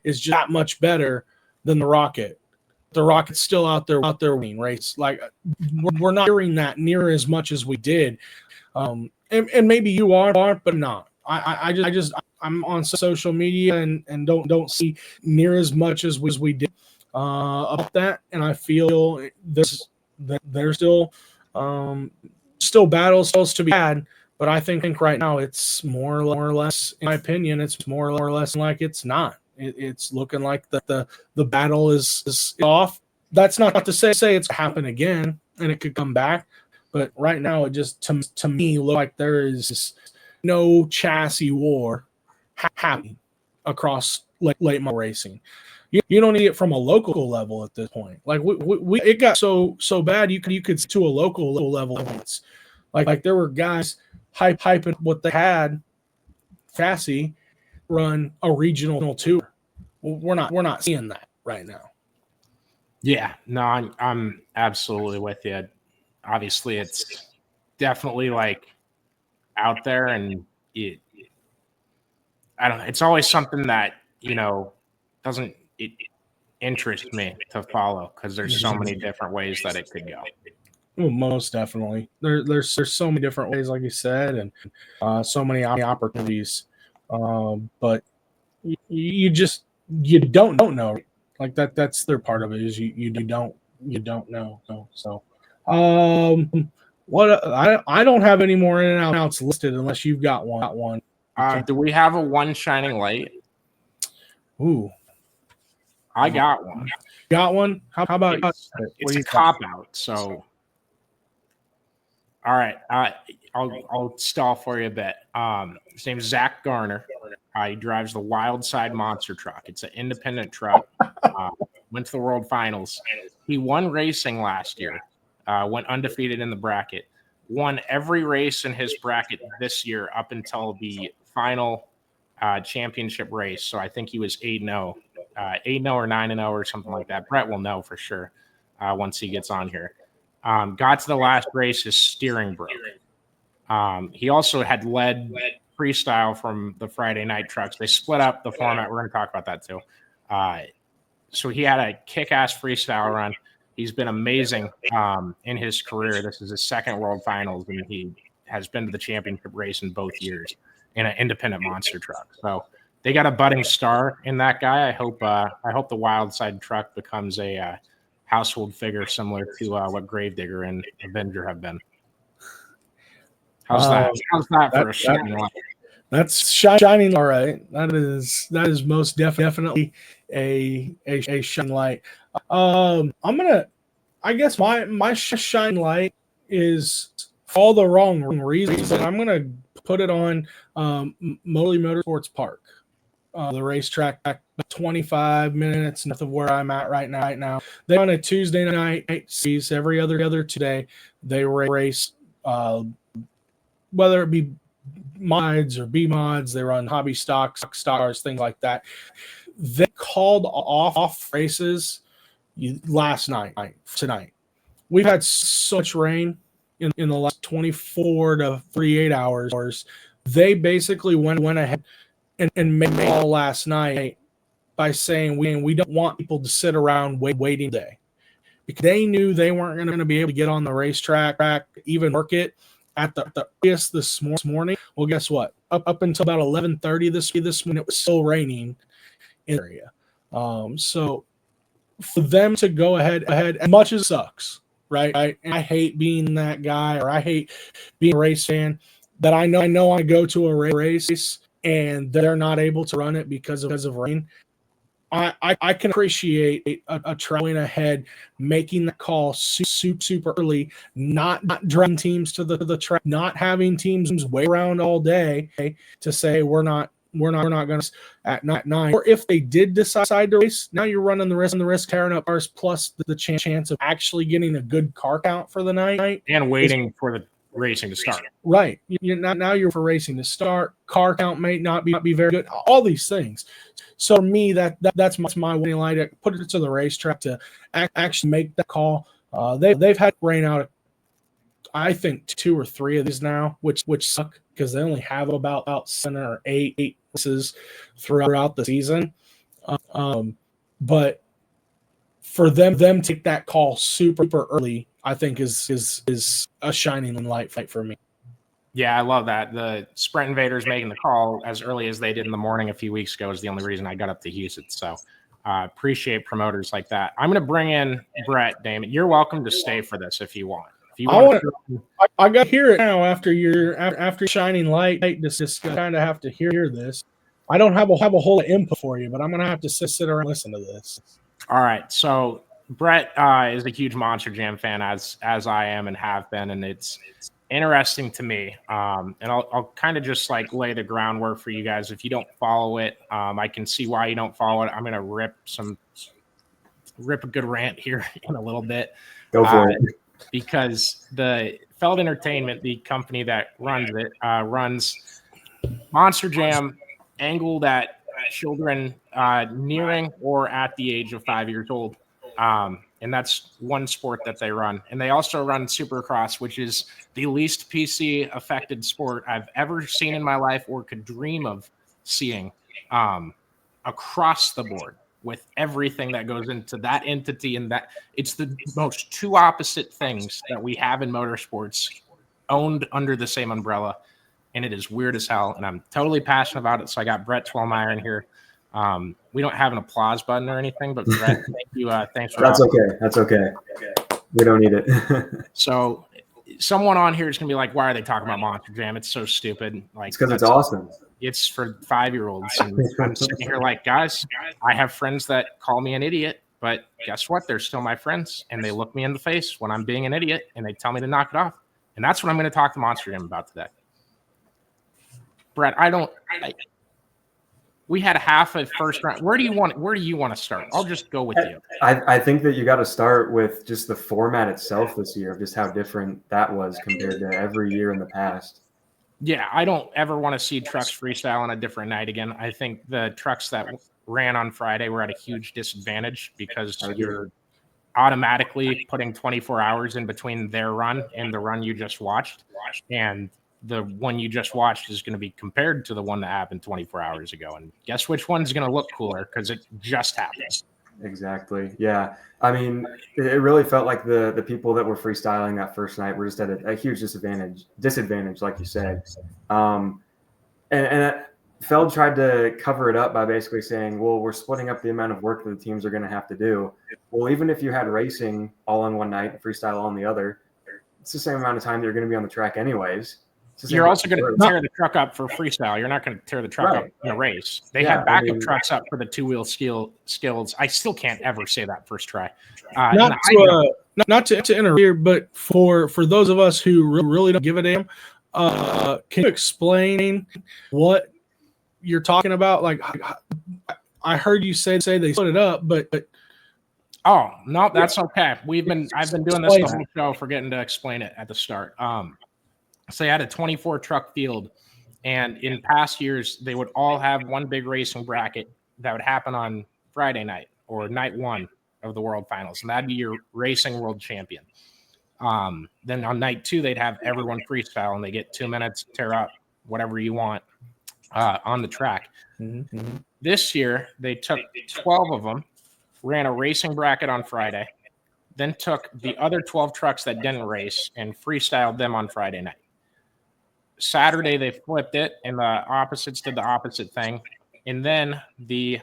just that much better than the Rocket. The Rocket's still out there winning race. Like, we're not hearing that near as much as we did. And maybe you are, but not. I'm on social media and don't see near as much as we did about that. And I feel there's still battles to be had. But I think right now it's more or less, in my opinion, it's more or less like it's not. It's looking like the battle is off. That's not to say it's happen again and it could come back. But right now, it just to me look like there is no chassis war happening across late model racing. You don't need it from a local level at this point. Like we it got so bad you could to a local level events. Like there were guys hyping what they had. Cassie run a regional tour. We're not seeing that right now. Yeah, no, I'm absolutely with you. Obviously, it's definitely like out there, and I don't know. It's always something that doesn't interest me to follow because there's so many different ways that it could go. Well, most definitely. There's so many different ways, like you said, and so many opportunities. But you don't know. Like that's their part of it is you don't know. So what I don't have any more in and outs listed unless you've got one. Do we have a one shining light? Ooh, I got one. Got one? How about it's a cop out? So, all right, I'll stall for you a bit. His name's Zach Garner. He drives the Wild Side monster truck. It's an independent truck. Went to the World Finals. He won racing last year. Went undefeated in the bracket. Won every race in his bracket this year up until the final championship race. So I think he was 8-0, 8-0 or 9-0 or something like that. Brett will know for sure once he gets on here. Got to the last race, his steering broke. He also had led freestyle from the Friday night trucks. They split up the format. We're going to talk about that too. So he had a kick-ass freestyle run. He's been amazing in his career. This is his second World Finals, and he has been to the championship race in both years in an independent monster truck. So they got a budding star in that guy. I hope the Wild Side truck becomes a household figure similar to what Gravedigger and Avenger have been. How's that? How's that for a shining light? That's shining all right. That is most definitely a shining light. I guess my shining light is for all the wrong reasons, and I'm gonna put it on Motley Motorsports Park, the racetrack, 25 minutes north of where I'm at right now. They run a Tuesday night series every other Tuesday. They race whether it be mods or B mods. They run hobby stocks, things like that. They called off races last night, tonight. We've had so much rain in the last 24 to 48 hours. They basically went ahead and made a call last night by saying we don't want people to sit around waiting today, because they knew they weren't going to be able to get on the racetrack, even work it at the earliest this morning. Well, guess what? Up until about 11:30 this morning, it was still raining in the area. So for them to go ahead, as much as it sucks, right? And I hate being that guy, or I hate being a race fan that I know I go to a race and they're not able to run it because of rain. I can appreciate a traveling ahead, making the call super early, not driving teams to the track, not having teams wait around all day to say we're not going to at 9. Or if they did decide to race, now you're running the risk tearing up cars, plus the chance of actually getting a good car count for the night and waiting for the racing to start. Right. Now you're for racing to start. Car count may not be very good. All these things. So for me, that's my winning light. I put it to the racetrack to actually make that call. They've had rain out, I think 2 or 3 of these now, which suck because they only have about 7 or 8 races throughout the season. But for them to take that call super early, I think is a shining light for me. Yeah, I love that. The Sprint Invaders making the call as early as they did in the morning a few weeks ago is the only reason I got up to Houston. So appreciate promoters like that. I'm going to bring in Brett, Damon. You're welcome to stay for this if you want. I got to hear it now after shining light. Just kind of have to hear this. I don't have a whole lot of input for you, but I'm going to have to sit around and listen to this. All right. So Brett is a huge Monster Jam fan, as I am and have been, and it's interesting to me. And I'll kind of just like lay the groundwork for you guys. If you don't follow it, I can see why you don't follow it. I'm going to rip a good rant here in a little bit. Go for it. Because the Feld Entertainment, the company that runs it, runs Monster Jam angled at children nearing or at the age of 5 years old. And that's one sport that they run. And they also run Supercross, which is the least PC affected sport I've ever seen in my life or could dream of seeing across the board, with everything that goes into that entity. And that it's the most two opposite things that we have in motorsports owned under the same umbrella. And it is weird as hell. And I'm totally passionate about it. So I got Brett Twelmeyer in here. We don't have an applause button or anything, but Brett, thank you. Thanks for That's okay. That's okay. We don't need it. So someone on here is going to be like, why are they talking about Monster Jam? It's so stupid. Like, It's because it's awesome. It's for 5-year-olds. And I'm sitting here like, guys, I have friends that call me an idiot, but guess what? They're still my friends. And they look me in the face when I'm being an idiot and they tell me to knock it off. And that's what I'm going to talk to Monster Jam about today. Brett, we had half a first round. Where do you want to start? I'll just go with you. I think that you got to start with just the format itself this year, just how different that was compared to every year in the past. Yeah, I don't ever want to see trucks freestyle on a different night again. I think the trucks that ran on Friday were at a huge disadvantage because you're automatically putting 24 hours in between their run and the run you just watched. And the one you just watched is going to be compared to the one that happened 24 hours ago. And guess which one's going to look cooler because it just happened. Exactly. Yeah. I mean, it really felt like the people that were freestyling that first night were just at a huge disadvantage, like you said. And Feld tried to cover it up by basically saying, well, we're splitting up the amount of work that the teams are going to have to do. Well, even if you had racing all on one night and freestyle on the other, it's the same amount of time that you're going to be on the track anyways. You're also going to tear the truck up for freestyle. You're not going to tear the truck up in a race. They had backup trucks up for the two-wheel skills. I still can't ever say that first try. Not to interfere, but for those of us who really don't give a damn, can you explain what you're talking about? Like, I heard you say they split it up, but oh no, that's okay. I've been doing this the whole show, forgetting to explain it at the start. So they had a 24 truck field, and in past years, they would all have one big racing bracket that would happen on Friday night or night one of the World Finals, and that'd be your racing world champion. Then on night two, they'd have everyone freestyle, and they get 2 minutes to tear up whatever you want on the track. Mm-hmm. This year, they took 12 of them, ran a racing bracket on Friday, then took the other 12 trucks that didn't race and freestyled them on Friday night. Saturday, they flipped it, and the opposites did the opposite thing. And then the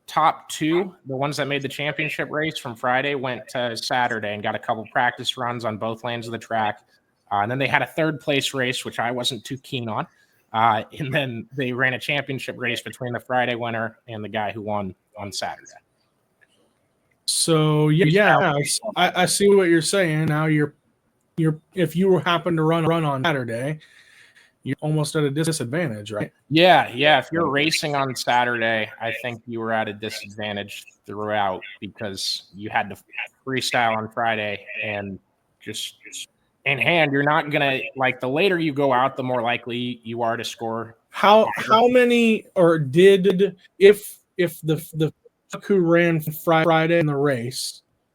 top two, the ones that made the championship race from Friday, went to Saturday and got a couple practice runs on both lanes of the track. And then they had a third place race, which I wasn't too keen on. And then they ran a championship race between the Friday winner and the guy who won on Saturday. So yeah, I see what you're saying. Now you're if you happen to run on Saturday, you're almost at a disadvantage, right? Yeah. If you're racing on Saturday, I think you were at a disadvantage throughout because you had to freestyle on Friday and just in hand. You're not gonna like the later you go out, the more likely you are to score. How many or did if the who ran Friday in the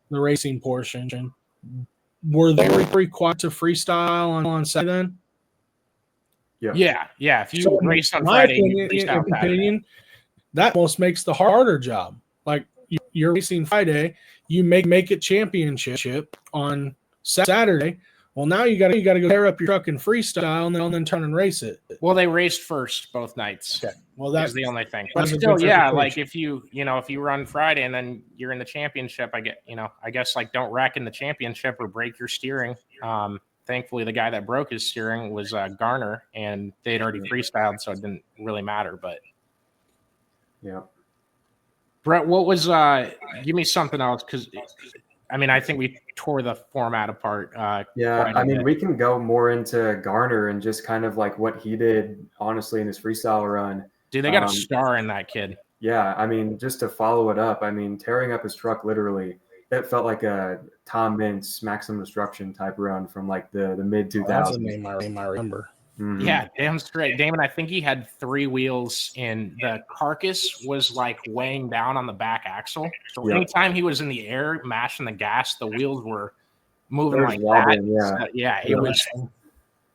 racing portion, were they required to freestyle on Saturday then? Yeah. If you race on Friday, that almost makes the harder job. Like you're racing Friday, you make it championship on Saturday. Well, now you got to go tear up your truck and freestyle, and then turn and race it. Well, they raced first both nights. Okay. Well, that's the only thing. But still, like if you run Friday and then you're in the championship, I guess like don't wreck in the championship or break your steering. Thankfully, the guy that broke his steering was Garner, and they'd already freestyled, so it didn't really matter. But yeah, Brett, what was? Give me something else because I mean, I think we tore the format apart. We can go more into Garner and just kind of like what he did, honestly, in his freestyle run. Dude, they got a star in that kid. Yeah, I mean, just to follow it up, I mean, tearing up his truck literally, it felt like a Tom Mintz Maximum Destruction type run from like the mid 2000s. That's a name I remember. Mm-hmm. Yeah, damn straight. Damon, I think he had 3 wheels and the carcass was like weighing down on the back axle. So anytime he was in the air mashing the gas, the wheels were moving like wobbling, that. So,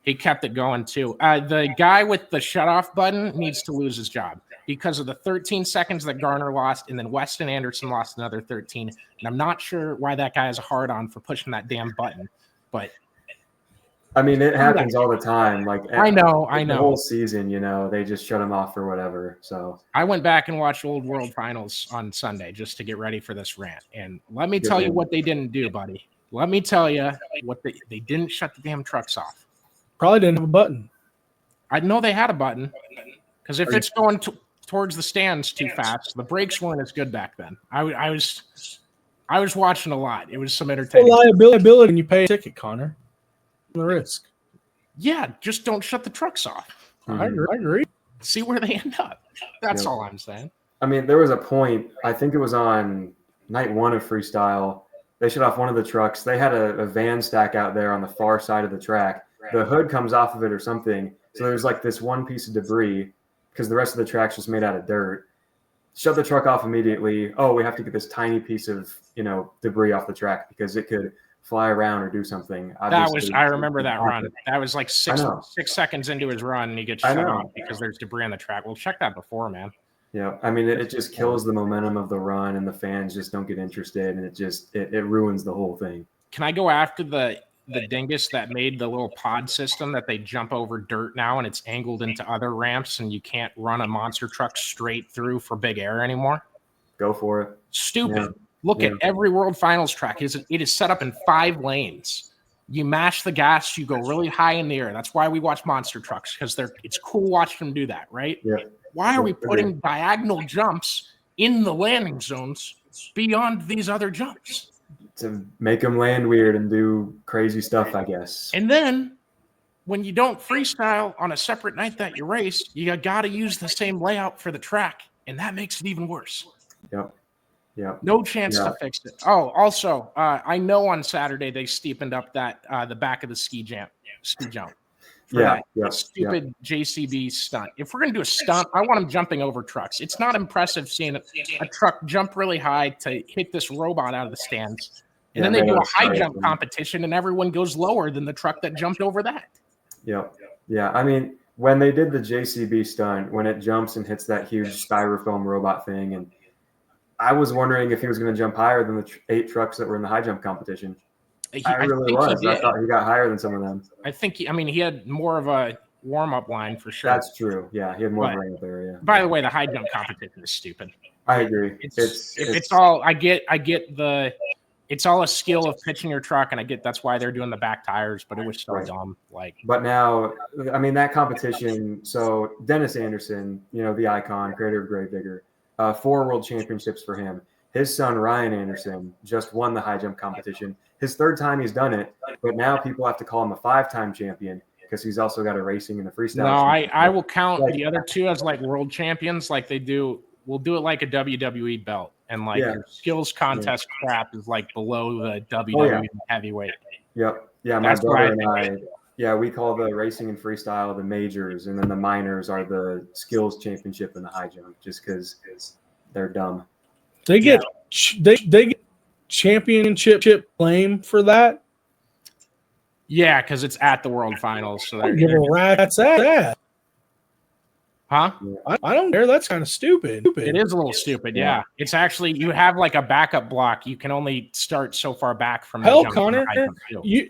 he kept it going too. The guy with the shutoff button needs to lose his job because of the 13 seconds that Garner lost, and then Weston Anderson lost another 13. And I'm not sure why that guy has a hard on for pushing that damn button, but I mean, it happens all the time. Like I know. The whole season, they just shut him off for whatever. So I went back and watched Old World Finals on Sunday just to get ready for this rant. And let me tell you what they didn't do, buddy. Let me tell you what they didn't shut the damn trucks off. Probably didn't have a button. I know they had a button because if it's going towards the stands too fast, the brakes weren't as good back then. I was watching a lot. It was some entertainment. Liability, and you pay a ticket, Connor. The risk. Yeah, just don't shut the trucks off. Mm-hmm. I agree. See where they end up. That's all I'm saying. I mean, there was a point, I think it was on night 1 of freestyle. They shut off one of the trucks. They had a van stack out there on the far side of the track. The hood comes off of it or something. So there's like this one piece of debris because the rest of the track's just made out of dirt. Shut the truck off immediately. Oh, we have to get this tiny piece of, debris off the track because it could fly around or do something. I remember that run. That was like 6 seconds into his run, and he gets shut off because there's debris on the track. Well, check that before, man. Yeah, I mean, it just kills the momentum of the run, and the fans just don't get interested, and it ruins the whole thing. Can I go after the dingus that made the little pod system that they jump over dirt now, and it's angled into other ramps, and you can't run a monster truck straight through for big air anymore? Go for it. Stupid. Yeah. Look at every World Finals track. It is set up in 5 lanes. You mash the gas, you go really high in the air. That's why we watch monster trucks, because it's cool watching them do that, right? Yeah. Why are we putting diagonal jumps in the landing zones beyond these other jumps? To make them land weird and do crazy stuff, I guess. And then when you don't freestyle on a separate night that you race, you got to use the same layout for the track, and that makes it even worse. Yep. Yeah. No chance to fix it. Oh, also, I know on Saturday they steepened up that the back of the ski jump. Stupid JCB stunt. If we're gonna do a stunt, I want them jumping over trucks. It's not impressive seeing a truck jump really high to hit this robot out of the stands, and then they do a high jump competition, and everyone goes lower than the truck that jumped over that. Yeah. I mean, when they did the JCB stunt, when it jumps and hits that huge styrofoam robot thing, and I was wondering if he was going to jump higher than the 8 trucks that were in the high jump competition. I really was. I thought he got higher than some of them. I think he had more of a warm-up line for sure. That's true. Yeah, he had more of a warm-up area. By the way, the high jump competition is stupid. I agree. It's all I get it's all a skill of pitching your truck, and I get that's why they're doing the back tires, but it was so dumb. But now, I mean, that competition. So Dennis Anderson, the icon, creator of Gravedigger, 4 world championships for him. His son Ryan Anderson just won the high jump competition. His 3rd time he's done it, but now people have to call him a 5-time champion because he's also got a racing and a freestyle. No, I will count the other 2 as world champions, like they do. We'll do it like a WWE belt, and your skills contest crap is below the WWE heavyweight. Yep. Yeah, my brother and I. We call the racing and freestyle the majors, and then the minors are the skills championship and the high jump, just because they're dumb. They get they get championship claim for that. Yeah, because it's at the World Finals. So give a rat's ass. Huh? I don't care. That's kind of stupid. It is a little stupid. Yeah. It's actually you have a backup block. You can only start so far back from. Hell, Connor,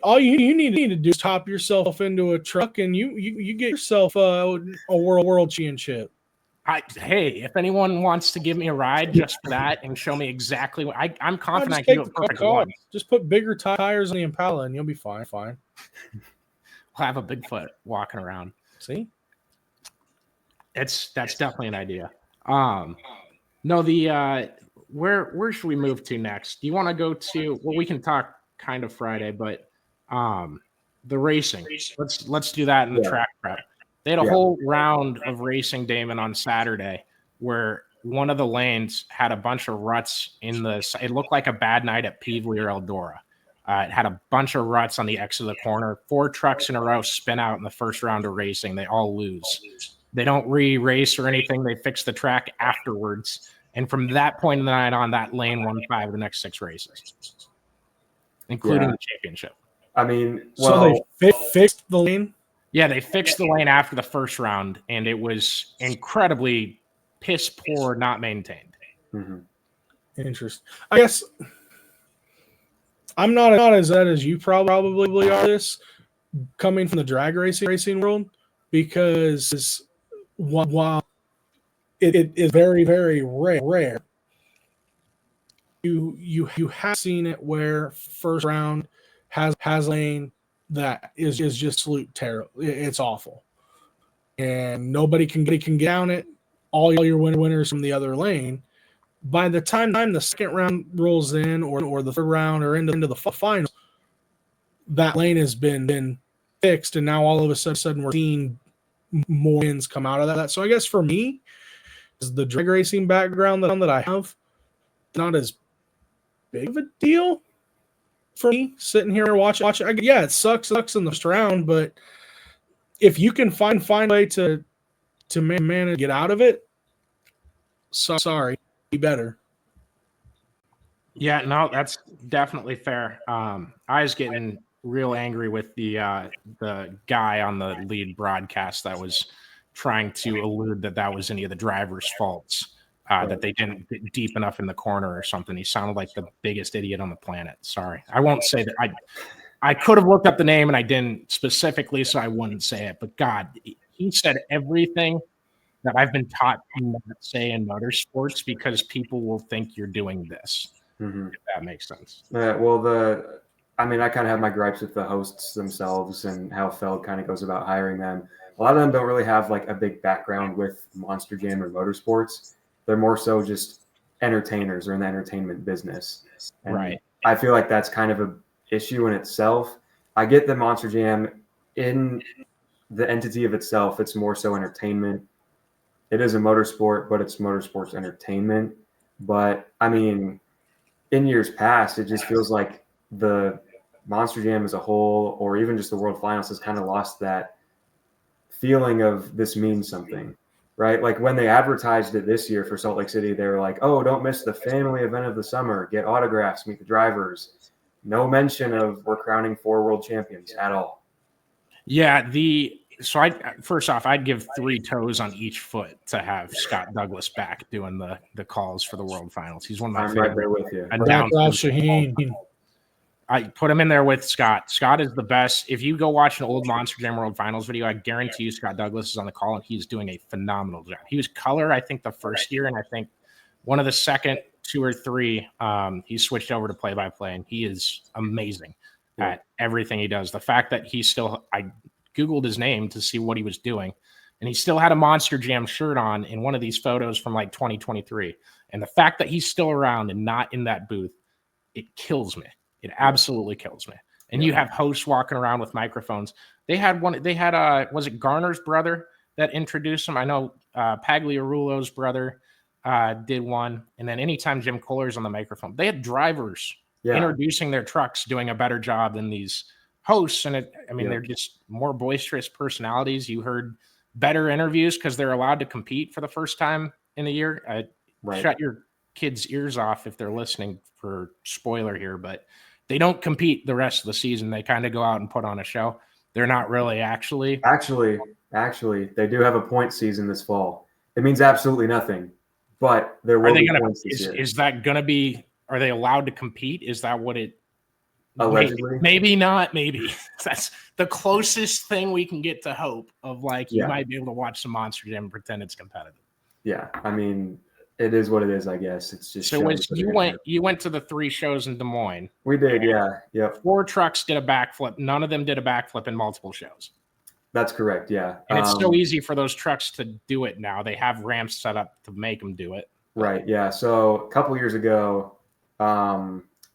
all you need to do is top yourself into a truck, and you get yourself a world championship. Hey, if anyone wants to give me a ride just for that and show me exactly what I'm confident I can do it perfectly. Just put bigger tires on the Impala and you'll be fine. We'll have a Bigfoot walking around. See? That's definitely an idea. No, where should we move to next? Do you want to go to? Well, we can talk kind of Friday, but the racing. Let's do that in the track prep. They had a whole round of racing, Damon, on Saturday, where one of the lanes had a bunch of ruts in the. It looked like a bad night at Peevely or Eldora. It had a bunch of ruts on the exit of the corner. 4 trucks in a row spin out in the first round of racing. They all lose. They don't re-race or anything. They fix the track afterwards. And from that point in the night on, that lane won 5 of the next 6 races, including the championship. I mean, so they fixed the lane? Yeah, they fixed the lane after the first round, and it was incredibly piss poor, not maintained. Mm-hmm. Interesting. I guess I'm not as bad as you probably are this, coming from the drag racing world, because while it is very, very rare, you have seen it where first round has lane that is just absolute terrible. It's awful, and nobody can get down it. All your winners from the other lane. By the time the second round rolls in, or the third round, or into the final, that lane has been fixed, and now all of a sudden we're seeing more wins come out of that. So I guess for me, is the drag racing background that I have not as big of a deal for me sitting here watching. Yeah, it sucks in the first round, but if you can find a way to manage get out of it, sorry. Better. Yeah, no, that's definitely fair. I was getting real angry with the guy on the lead broadcast that was trying to allude that was any of the drivers' faults, that they didn't get deep enough in the corner or something. He sounded like the biggest idiot on the planet. Sorry, I won't say that. I could have looked up the name and I didn't specifically, so I wouldn't say it. But God, he said everything that I've been taught to not say in motorsports, because people will think you're doing this. Mm-hmm. If that makes sense. Well, I kind of have my gripes with the hosts themselves and how Feld kind of goes about hiring them. A lot of them don't really have like a big background with Monster Jam or motorsports. They're more so just entertainers or in the entertainment business. And right. I feel like that's kind of an issue in itself. I get the Monster Jam in the entity of itself. It's more so entertainment. It is a motorsport, but it's motorsports entertainment. But I mean, in years past, it just feels like the Monster Jam as a whole, or even just the World Finals, has kind of lost that feeling of this means something, right? Like when they advertised it this year for Salt Lake City, they were like, oh, don't miss the family event of the summer. Get autographs, meet the drivers. No mention of we're crowning 4 world champions at all. Yeah, So first off, I'd give 3 toes on each foot to have Scott Douglas back doing the calls for the World Finals. He's one of my favorite. Right there with you. I put him in there with Scott. Scott is the best. If you go watch an old Monster Jam World Finals video, I guarantee you Scott Douglas is on the call, and he's doing a phenomenal job. He was color, I think, the first year, and I think one of the second 2 or 3, he switched over to play-by-play, and he is amazing at everything he does. The fact that he still – I Googled his name to see what he was doing, and he still had a Monster Jam shirt on in one of these photos from like 2023. And the fact that he's still around and not in that booth, it kills me. It absolutely kills me. And you have hosts walking around with microphones. They had was it Garner's brother that introduced him? I know Pagliarulo's brother did one. And then anytime Jim Kohler's on the microphone, they had drivers introducing their trucks, doing a better job than these hosts. And they're just more boisterous personalities. You heard better interviews because they're allowed to compete for the first time in a year. Shut your kids' ears off if they're listening for spoiler here, but they don't compete the rest of the season. They kind of go out and put on a show. They're not really actually, they do have a point season this fall. It means absolutely nothing, but there will be points this year. Is that going to be, are they allowed to compete? Is that what it, allegedly? Maybe not. Maybe that's the closest thing we can get to hope of you might be able to watch some Monster Jam and pretend it's competitive. Yeah. I mean, it is what it is, I guess. It's just so. You went to the 3 shows in Des Moines. We did, yeah. Yep. 4 trucks did a backflip. None of them did a backflip in multiple shows. That's correct, yeah. And it's so easy for those trucks to do it now. They have ramps set up to make them do it. Right. Yeah. So a couple years ago,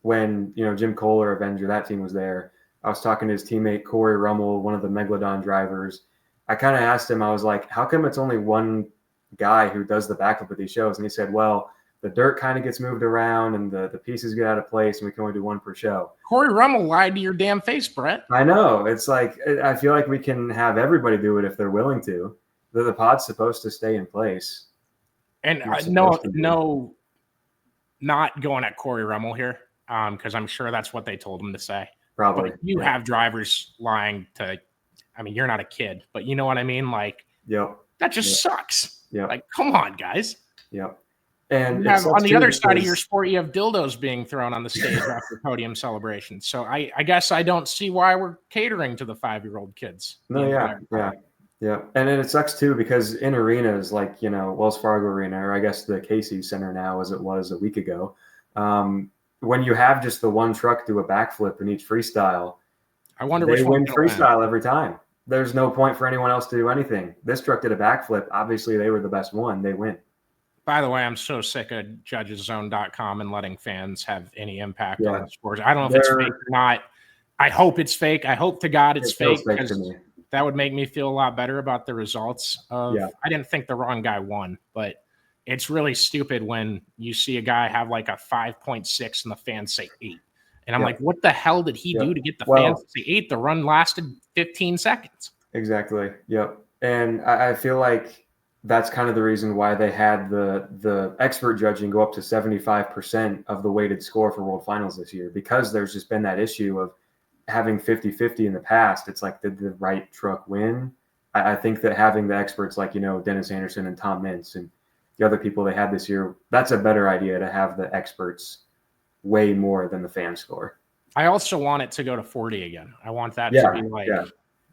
when Jim Kohler, Avenger, that team was there, I was talking to his teammate Corey Rummel, one of the Megalodon drivers. I kind of asked him, I was like, how come it's only one guy who does the backflip at these shows? And he said, well, the dirt kind of gets moved around and the pieces get out of place and we can only do one per show. Corey Rummel lied to your damn face, Brett. I know. It's like, I feel like we can have everybody do it if they're willing to. The pod's supposed to stay in place. And no, not going at Corey Rummel here, because I'm sure that's what they told him to say. Probably. But you have drivers lying to, I mean, you're not a kid, but you know what I mean? Like, that just sucks. Yeah. Like, come on, guys. Yep. And on the other side of your sport, you have dildos being thrown on the stage after podium celebrations. So I guess I don't see why we're catering to the 5-year-old kids. No, yeah. And then it sucks too, because in arenas like, Wells Fargo Arena, or I guess the Casey Center now, as it was a week ago, when you have just the one truck do a backflip in each freestyle, I wonder they which win freestyle every time. There's no point for anyone else to do anything. This truck did a backflip. Obviously, they were the best one. They win. By the way, I'm so sick of judgeszone.com and letting fans have any impact on the sports. I don't know if it's fake or not. I hope it's fake. I hope to God it's fake, because that would make me feel a lot better about the results. I didn't think the wrong guy won, but it's really stupid when you see a guy have like a 5.6 and the fans say 8. And I'm like, what the hell did he do to get the fans to say 8? The run lasted 15 seconds. Exactly. Yep. And I feel like that's kind of the reason why they had the expert judging go up to 75% of the weighted score for World Finals this year, because there's just been that issue of having 50-50 in the past. It's like, did the right truck win? I think that having the experts like, Dennis Anderson and Tom Mintz and the other people they had this year, that's a better idea, to have the experts way more than the fan score. I also want it to go to 40 again. I want that to be like,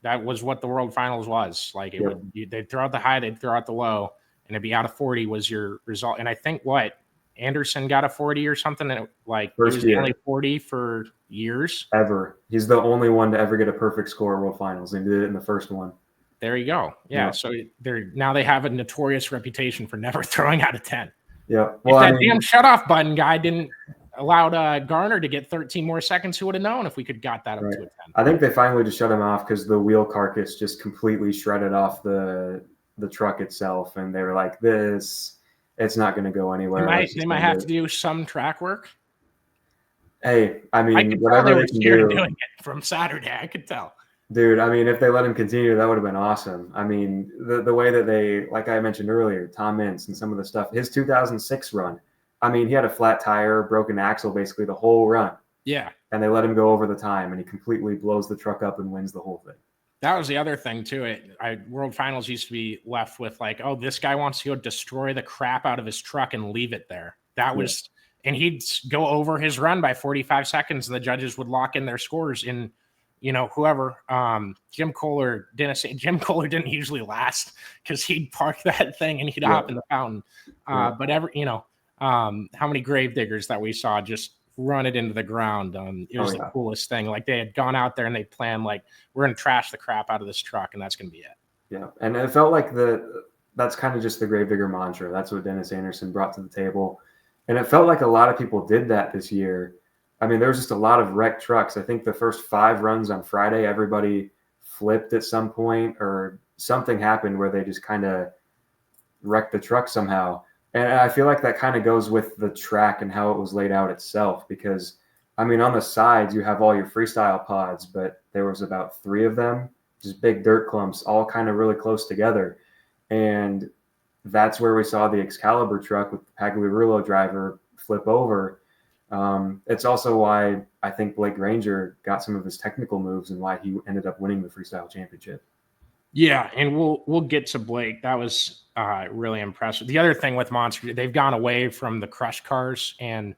that was what the World Finals was. Like, it would, they'd throw out the high, they'd throw out the low, and it'd be out of 40 was your result. And I think Anderson got a 40 or something, and he was only 40 for years. Ever. He's the only one to ever get a perfect score at World Finals, and did it in the first one. There you go. Yeah. So they have a notorious reputation for never throwing out a 10. Yeah. Well, if that damn shutoff button guy didn't allow Garner to get 13 more seconds, who would have known if we could got that up to a 10? I think they finally just shut him off because the wheel carcass just completely shredded off the truck itself, and they were like, it's not going to go anywhere. They might have to do some track work. Hey, I mean, I could tell they were scared of doing it from Saturday. I could tell. Dude, I mean, if they let him continue, that would have been awesome. I mean, the way that they, like I mentioned earlier, Tom Mintz and some of the stuff, his 2006 run, I mean, he had a flat tire, broken axle, basically the whole run. Yeah. And they let him go over the time, and he completely blows the truck up and wins the whole thing. That was the other thing, too. World Finals used to be left with like, oh, this guy wants to go destroy the crap out of his truck and leave it there. That was, and he'd go over his run by 45 seconds, and the judges would lock in their scores in, whoever, Jim Kohler didn't usually last because he'd park that thing and he'd hop in the fountain. But how many grave diggers that we saw just run it into the ground. It was the coolest thing. Like, they had gone out there and they planned, like, we're going to trash the crap out of this truck, and that's going to be it. Yeah. And it felt like that's kind of just the grave digger mantra. That's what Dennis Anderson brought to the table. And it felt like a lot of people did that this year. I mean, there was just a lot of wrecked trucks. I think the first 5 runs on Friday, everybody flipped at some point, or something happened where they just kind of wrecked the truck somehow. And I feel like that kind of goes with the track and how it was laid out itself, because, I mean, on the sides, you have all your freestyle pods, but there was about 3 of them, just big dirt clumps, all kind of really close together. And that's where we saw the Excalibur truck with the Pagliarulo driver flip over. It's also why I think Blake Granger got some of his technical moves and why he ended up winning the freestyle championship. Yeah, and we'll get to Blake. That was really impressive. The other thing with Monster, they've gone away from the crush cars, and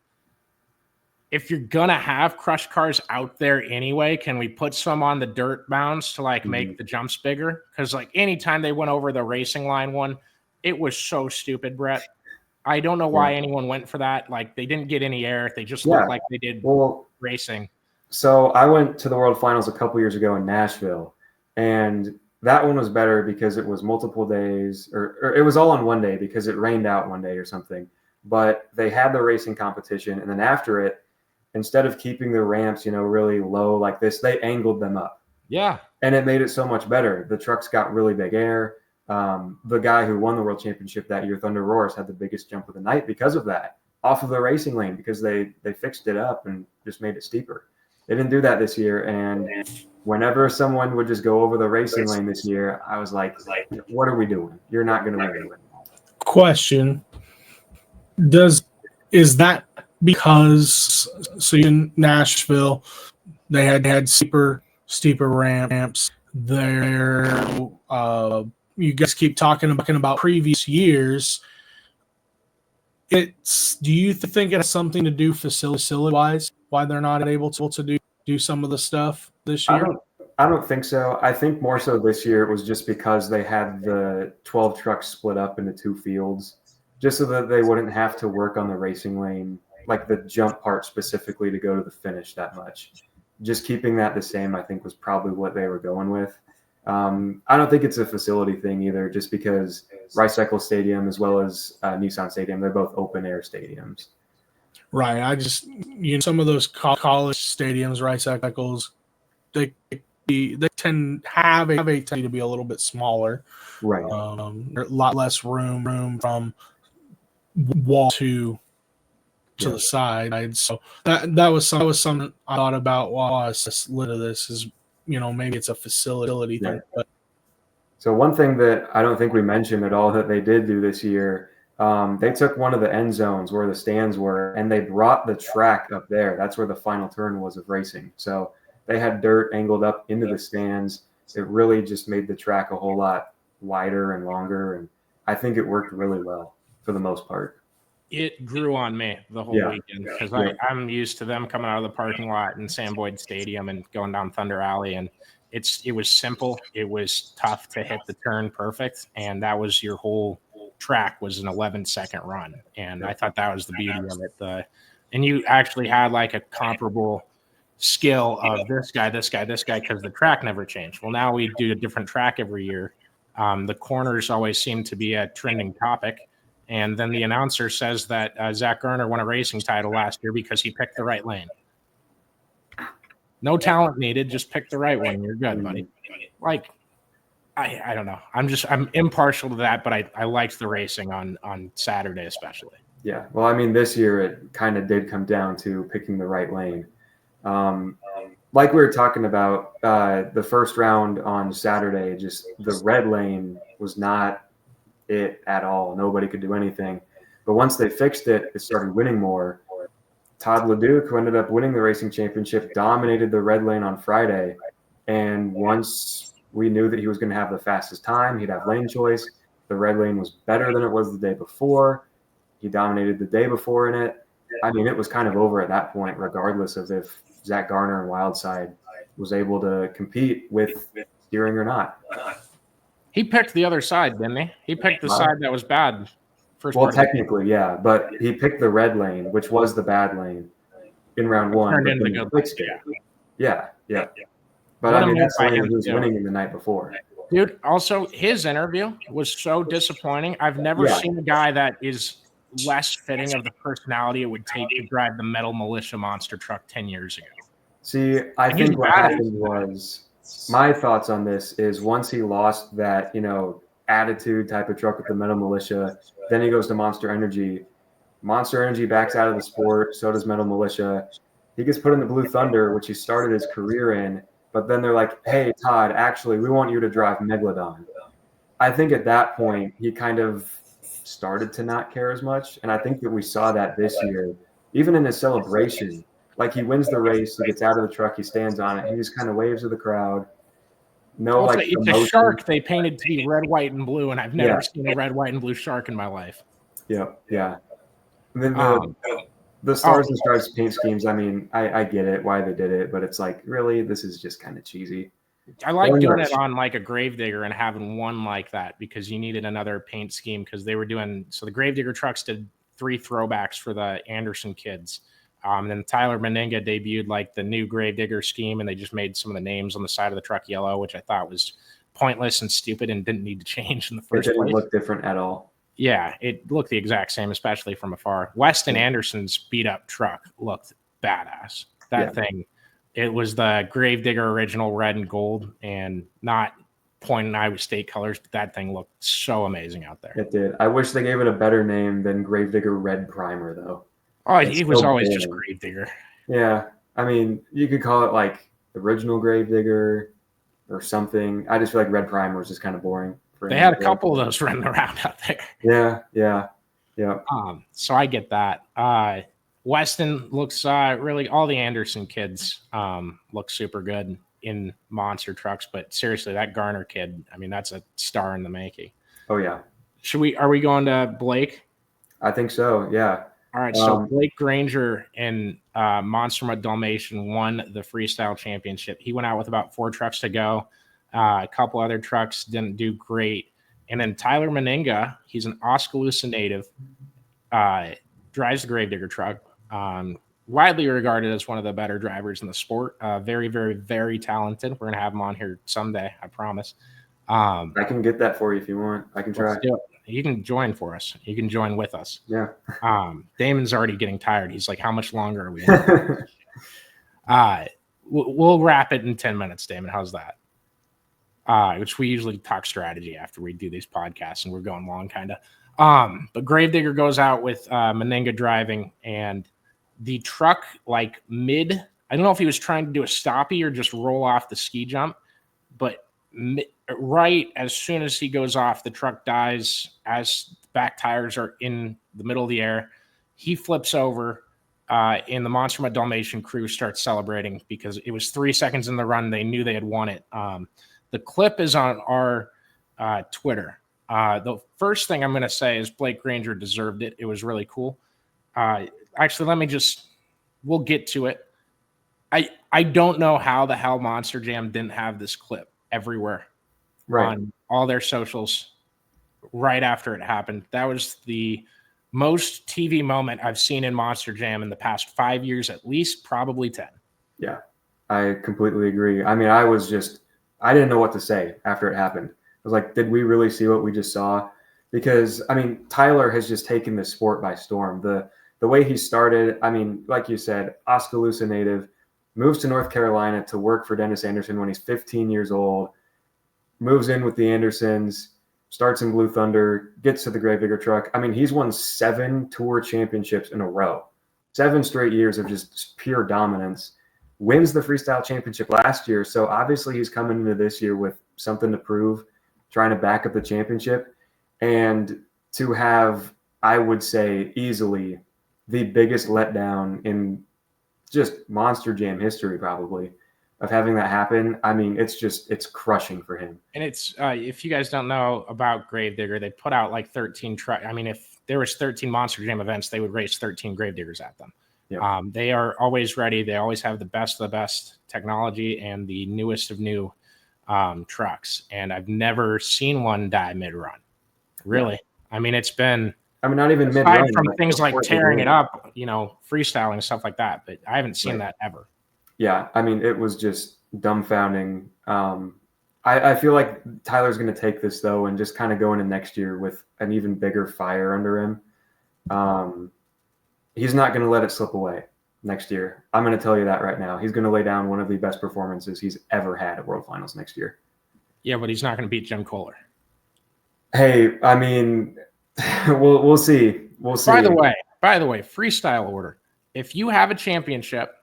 if you're gonna have crush cars out there anyway, can we put some on the dirt bounds to make the jumps bigger? Because anytime they went over the racing line one, it was so stupid, Brett. I don't know why anyone went for that. Like, they didn't get any air. They just looked like they did racing. So I went to the World Finals a couple years ago in Nashville, and that one was better because it was multiple days, or it was all on one day because it rained out one day or something. but they had the racing competition. And then after it, instead of keeping the ramps, really low like this, they angled them up. Yeah. And it made it so much better. The trucks got really big air. The guy who won the world championship that year, Thunder Roars, had the biggest jump of the night because of that, off of the racing lane, because they fixed it up and just made it steeper. They didn't do that this year. And whenever someone would just go over the racing lane this year, I was like, what are we doing? You're not going to win. Question. Is that because in Nashville they had steeper ramps there? You guys keep talking about previous years. Do you think it has something to do facility wise why they're not able to do some of the stuff this year? I don't think so. I think more so this year it was just because they had the 12 trucks split up into 2 fields, just so that they wouldn't have to work on the racing lane, like the jump part specifically, to go to the finish that much. Just keeping that the same, I think, was probably what they were going with. I don't think it's a facility thing either, just because Rice Cycle Stadium as well as Nissan Stadium, they're both open air stadiums. Right. I just, some of those college stadiums, Rice Cycles, they tend have a tendency to be a little bit smaller. Right. A lot less room from wall to the side. So that was something I thought about while I was lit of this is, maybe it's a facility thing. But so one thing that I don't think we mentioned at all that they did do this year, they took one of the end zones where the stands were, and they brought the track up there. That's where the final turn was of racing. So they had dirt angled up into the stands. It really just made the track a whole lot wider and longer, and I think it worked really well for the most part. It grew on me the whole weekend because I'm used to them coming out of the parking lot in Sam Boyd Stadium and going down Thunder Alley, and it was simple. It was tough to hit the turn perfect, and that was your whole track was an 11-second run, and I thought that was the beauty of it. And you actually had like a comparable skill of this guy, because the track never changed. Well, now we do a different track every year. The corners always seem to be a trending topic. And then the announcer says that Zach Garner won a racing title last year because he picked the right lane. No talent needed, just pick the right one. You're good, buddy. Like, I don't know. I'm impartial to that, but I liked the racing on Saturday especially. Yeah, well, I mean, this year it kind of did come down to picking the right lane. Like we were talking about, the first round on Saturday, just the red lane was not it at all. Nobody could do anything. But once they fixed it, it started winning more. Todd LeDuc, who ended up winning the racing championship, dominated the red lane on Friday. And once we knew that he was going to have the fastest time, he'd have lane choice. The red lane was better than it was the day before. He dominated the day before in it. I mean, it was kind of over at that point, regardless of if Zach Garner and Wildside was able to compete with steering or not. He picked the other side, didn't he? He picked the side that was bad. Well, technically, yeah, but he picked the red lane, which was the bad lane in round one. Turned into good lane. Yeah. But I mean, that's the lane he was winning in the night before. Dude, also, his interview was so disappointing. I've never seen a guy that is less fitting of the personality it would take to drive the Metal Militia monster truck 10 years ago. See, I think what happened was, my thoughts on this is once he lost that, attitude type of truck with the Metal Militia, then he goes to Monster Energy. Monster Energy backs out of the sport, so does Metal Militia. He gets put in the Blue Thunder, which he started his career in, but then they're like, hey, Todd, actually, we want you to drive Megalodon. I think at that point, he kind of started to not care as much, and I think that we saw that this year, even in his celebration. Like, he wins the race, he gets out of the truck, he stands on it, he just kind of waves to the crowd. No, it's a shark they painted to be red, white, and blue, and I've never seen a red, white, and blue shark in my life. Yeah. And then the Stars and Stripes paint schemes, I mean, I get it, why they did it, but it's like, really, this is just kind of cheesy. I like doing it on like a Gravedigger and having one like that because you needed another paint scheme because they were doing – so the Gravedigger trucks did 3 throwbacks for the Anderson kids. And then Tyler Meninga debuted like the new Gravedigger scheme, and they just made some of the names on the side of the truck yellow, which I thought was pointless and stupid and didn't need to change in the first place. It didn't look different at all. Yeah, it looked the exact same, especially from afar. Weston Anderson's beat up truck looked badass. That thing, it was the Gravedigger original red and gold, and not Point and Iowa State colors, but that thing looked so amazing out there. It did. I wish they gave it a better name than Gravedigger Red Primer, though. Oh, it was always just Gravedigger. Yeah. I mean, you could call it like original Gravedigger or something. I just feel like Red Primer was just kind of boring. They had a couple of those running around out there. Yeah. So I get that. Weston looks really, all the Anderson kids look super good in monster trucks, but seriously, that Garner kid, I mean, that's a star in the making. Oh yeah. Are we going to Blake? I think so. Yeah. All right. So Blake Granger and Monster Mud Dalmatian won the freestyle championship. He went out with about 4 trucks to go. A couple other trucks didn't do great. And then Tyler Meninga, he's an Oskaloosa native, drives the Gravedigger truck. Widely regarded as one of the better drivers in the sport. Very, very, very talented. We're going to have him on here someday, I promise. I can get that for you if you want. I can try. You can join for us. You can join with us. Yeah. Damon's already getting tired. He's like, how much longer are we? We'll wrap it in 10 minutes, Damon. How's that? Which we usually talk strategy after we do these podcasts, and we're going long kind of. But Gravedigger goes out with Meninga driving, and the truck, like I don't know if he was trying to do a stoppie or just roll off the ski jump, but right as soon as he goes off, the truck dies as back tires are in the middle of the air. He flips over, and the Monster Mud Dalmatian crew starts celebrating because it was 3 seconds in the run. They knew they had won it. The clip is on our Twitter. The first thing I'm going to say is Blake Granger deserved it. It was really cool. Actually, we'll get to it. I don't know how the hell Monster Jam didn't have this clip everywhere on all their socials right after it happened. That was the most TV moment I've seen in Monster Jam in the past 5 years, at least, probably 10. Yeah, I completely agree. I mean, I didn't know what to say after it happened. I was like, did we really see what we just saw? Because, I mean, Tyler has just taken this sport by storm. The way he started, I mean, like you said, Oskaloosa native, moves to North Carolina to work for Dennis Anderson when he's 15 years old, moves in with the Andersons, starts in Blue Thunder, gets to the Gravedigger truck. I mean, he's won 7 tour championships in a row, 7 straight years of just pure dominance. Wins the freestyle championship last year. So obviously he's coming into this year with something to prove, trying to back up the championship. And to have, I would say, easily the biggest letdown in just Monster Jam history, probably, of having that happen. I mean, it's crushing for him. And it's, if you guys don't know about Gravedigger, they put out like 13 trucks. I mean, if there was 13 Monster Jam events, they would race 13 Gravediggers at them. Yep. They are always ready. They always have the best of the best technology and the newest of new trucks. And I've never seen one die mid-run. Really. Yeah. I mean, it's been, not even mid-run. From things like tearing it up, freestyling and stuff like that. But I haven't seen that ever. Yeah. I mean, it was just dumbfounding. I feel like Tyler's going to take this, though, and just kind of go into next year with an even bigger fire under him. He's not going to let it slip away next year. I'm going to tell you that right now. He's going to lay down one of the best performances he's ever had at World Finals next year. Yeah, but he's not going to beat Jim Kohler. Hey, I mean, we'll see. We'll see. By the way, freestyle order. If you have a championship,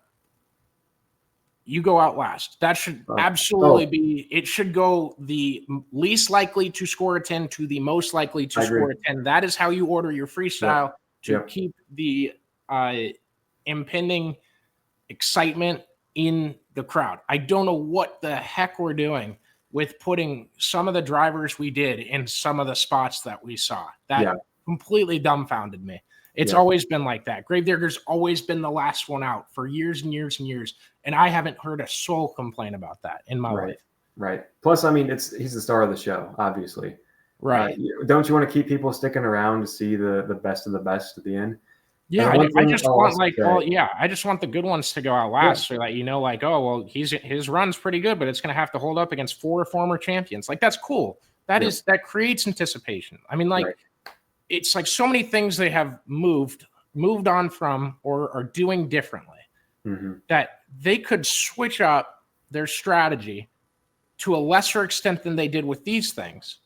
you go out last. That should absolutely be. It should go the least likely to score a 10 to the most likely to score a 10. That is how you order your freestyle to keep the impending excitement in the crowd. I don't know what the heck we're doing with putting some of the drivers we did in some of the spots that we saw. That completely dumbfounded me. It's always been like that. Gravedigger's always been the last one out for years and years and years, and I haven't heard a soul complain about that in my life. Right. Plus, I mean, he's the star of the show, obviously. Right. Don't you want to keep people sticking around to see the best of the best at the end? Yeah, I just want I just want the good ones to go out last, so that his run's pretty good, but it's going to have to hold up against 4 former champions. Like, that's cool. That creates anticipation. I mean, it's like so many things they have moved on from or are doing differently that they could switch up their strategy to a lesser extent than they did with these things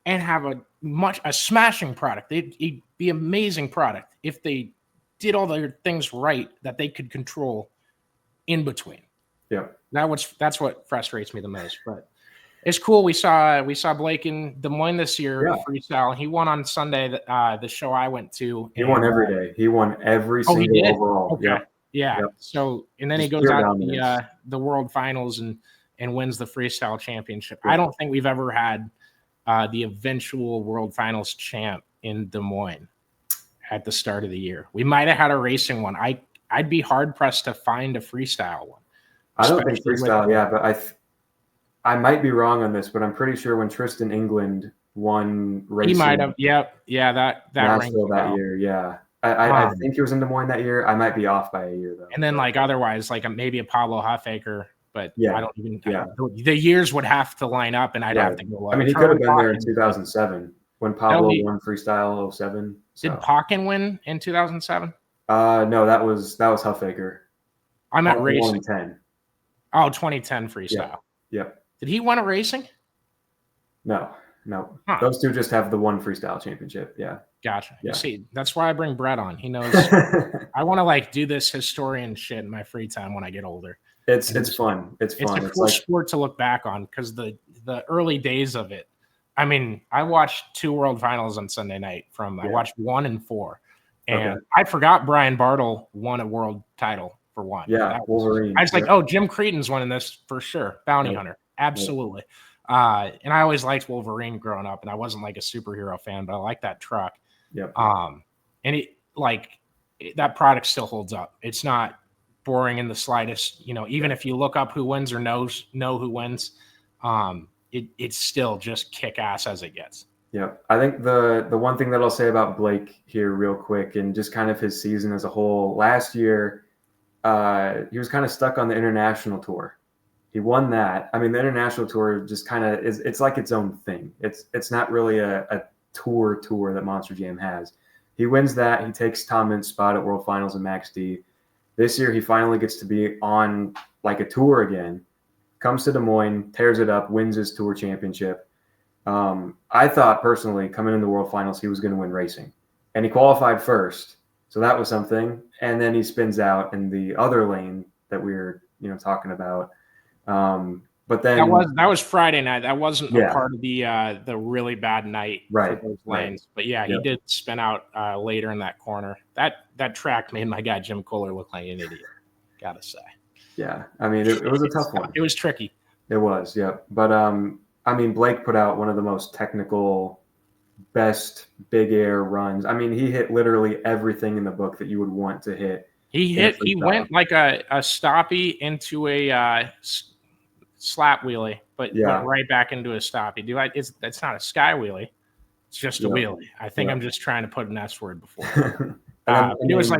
and have a smashing product. It'd be amazing product if they did all their things right that they could control in between. Yeah. That's what frustrates me the most, but it's cool. We saw Blake in Des Moines this year freestyle. He won on Sunday, the show I went to. He won every day. He won every single overall. Okay. Yep. Yeah. Yep. So, and then Just he goes out dominance. to the world finals and wins the freestyle championship. Yep. I don't think we've ever had the eventual world finals champ in Des Moines at the start of the year. We might have had a racing one. I'd be hard pressed to find a freestyle one. I don't think freestyle, but I might be wrong on this, but I'm pretty sure when Tristan England won racing, he might have. Yep. Yeah. That Nashville that year. Yeah. I think he was in Des Moines that year. I might be off by a year though. And then otherwise, maybe a Pablo Huffaker, but yeah. I don't even. Yeah. The years would have to line up, and I'd have to go. I mean, he could have been there in 2007 when Pablo won freestyle 07. So. Did Pocken win in 2007? No, that was Huffaker. I'm at racing. 2010. Oh, 2010 freestyle. Yep. Did he win a racing? No. Huh. Those two just have the one freestyle championship. Yeah. Gotcha. Yeah. You see, that's why I bring Brett on. He knows I want to do this historian shit in my free time when I get older. It's fun. It's fun. It's a cool sport to look back on because the early days of it. I mean, I watched 2 world finals on Sunday night I watched 1 and 4. And I forgot Brian Bartle won a world title for 1. Yeah, Wolverine. I was like, oh, Jim Creedon's winning this for sure. Bounty Hunter. Absolutely. And I always liked Wolverine growing up, and I wasn't a superhero fan, but I liked that truck. Yep. And that product still holds up. It's not boring in the slightest. Even if you look up who wins or know who wins, it's still just kick ass as it gets. Yeah, I think the one thing that I'll say about Blake here real quick and just kind of his season as a whole, last year he was kind of stuck on the international tour. He won that. I mean, the international tour just kind of it's like its own thing. It's not really a tour that Monster Jam has. He wins that. He takes Tom Mint's spot at World Finals and Max D. This year he finally gets to be on a tour again. Comes to Des Moines, tears it up, wins his tour championship. I thought personally coming in the World Finals, he was going to win racing, and he qualified first. So that was something. And then he spins out in the other lane that we were, talking about. But then that was Friday night. That wasn't a part of the really bad night for those lanes. But he did spin out later in that corner. That track made my guy Jim Kohler look like an idiot. Gotta say. Yeah, I mean it was a tough one. It was tricky. It was, yeah. But I mean, Blake put out one of the most technical, best big air runs. I mean, he hit literally everything in the book that you would want to hit. He went like a stoppie into a slap wheelie, but went right back into a stoppie. That's not a sky wheelie. It's just a wheelie. I think I'm just trying to put an S word before. It was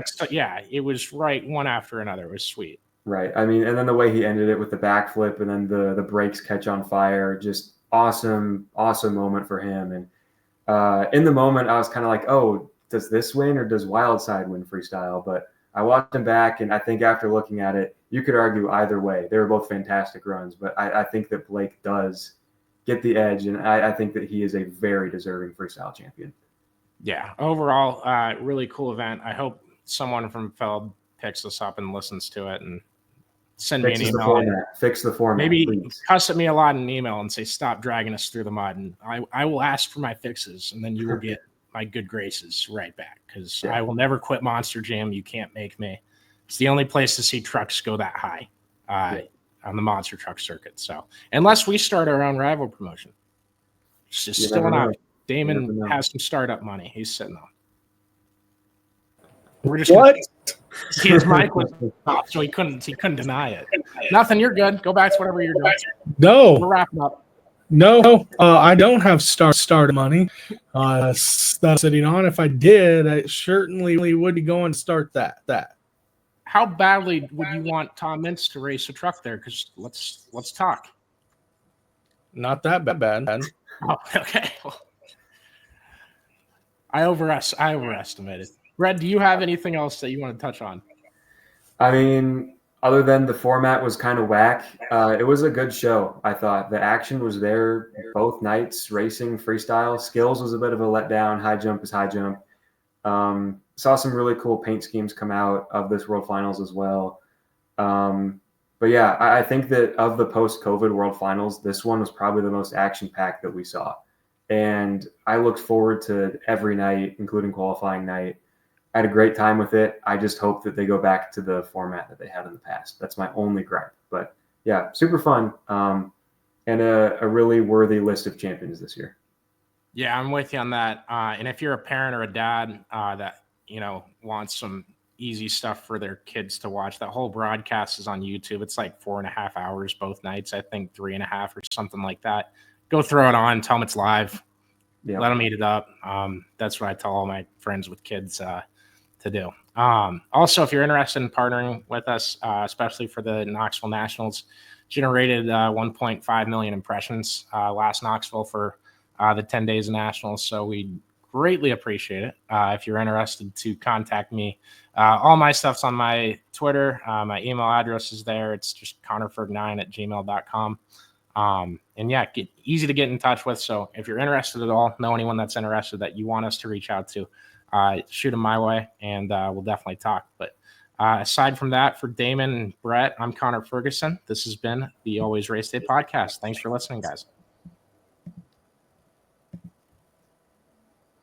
it was right one after another. It was sweet. Right. I mean, and then the way he ended it with the backflip and then the brakes catch on fire, just awesome moment for him. And in the moment, I was kind of like, oh, does this win or does Wildside win freestyle? But I watched him back, and I think after looking at it, you could argue either way. They were both fantastic runs, but I think that Blake does get the edge, and I think that he is a very deserving freestyle champion. Yeah, overall, really cool event. I hope someone from Feld picks this up and listens to it and send me an email. Fix the format. Maybe please. Cuss at me a lot in an email and say, stop dragging us through the mud. And I will ask for my fixes, and then you will get my good graces right back, because I will never quit Monster Jam. You can't make me. It's the only place to see trucks go that high on the monster truck circuit. So unless we start our own rival promotion, it's just still not. Damon has some startup money he's sitting on. We're just his mic was off, so he couldn't deny it. Nothing, you're good. Go back to whatever you're doing. No, we're wrapping up. No, I don't have startup money that's sitting on. If I did, I certainly would be going to start that. How badly would you want Tom Mintz to race a truck there? Because let's talk. Not that bad. Oh, okay. I overestimated. Brett, do you have anything else that you want to touch on? I mean, other than the format was kind of whack, it was a good show, I thought. The action was there both nights, racing, freestyle. Skills was a bit of a letdown. High jump is high jump. Saw some really cool paint schemes come out of this World Finals as well. But yeah, I think that of the post-COVID World Finals, this one was probably the most action-packed that we saw. And I looked forward to every night, including qualifying night. I had a great time with it. I just hope that they go back to the format that they had in the past. That's my only gripe. But yeah, super fun. And a really worthy list of champions this year. Yeah, I'm with you on that. And if you're a parent or a dad that, wants some easy stuff for their kids to watch, that whole broadcast is on YouTube. It's like 4.5 hours both nights, I think 3.5 or something like that. Go throw it on, tell them it's live. Yep. Let them eat it up. That's what I tell all my friends with kids to do. Also, if you're interested in partnering with us, especially for the Knoxville Nationals, generated 1.5 million impressions last Knoxville for the 10 days of Nationals. So we greatly appreciate it. If you're interested to contact me, all my stuff's on my Twitter. My email address is there. It's just connorferg9@gmail.com. And yeah, easy to get in touch with. So if you're interested at all, know anyone that's interested that you want us to reach out to, shoot them my way, and we'll definitely talk. But aside from that, for Damon and Brett, I'm Connor Ferguson. This has been the Always Race Day podcast. Thanks for listening, guys.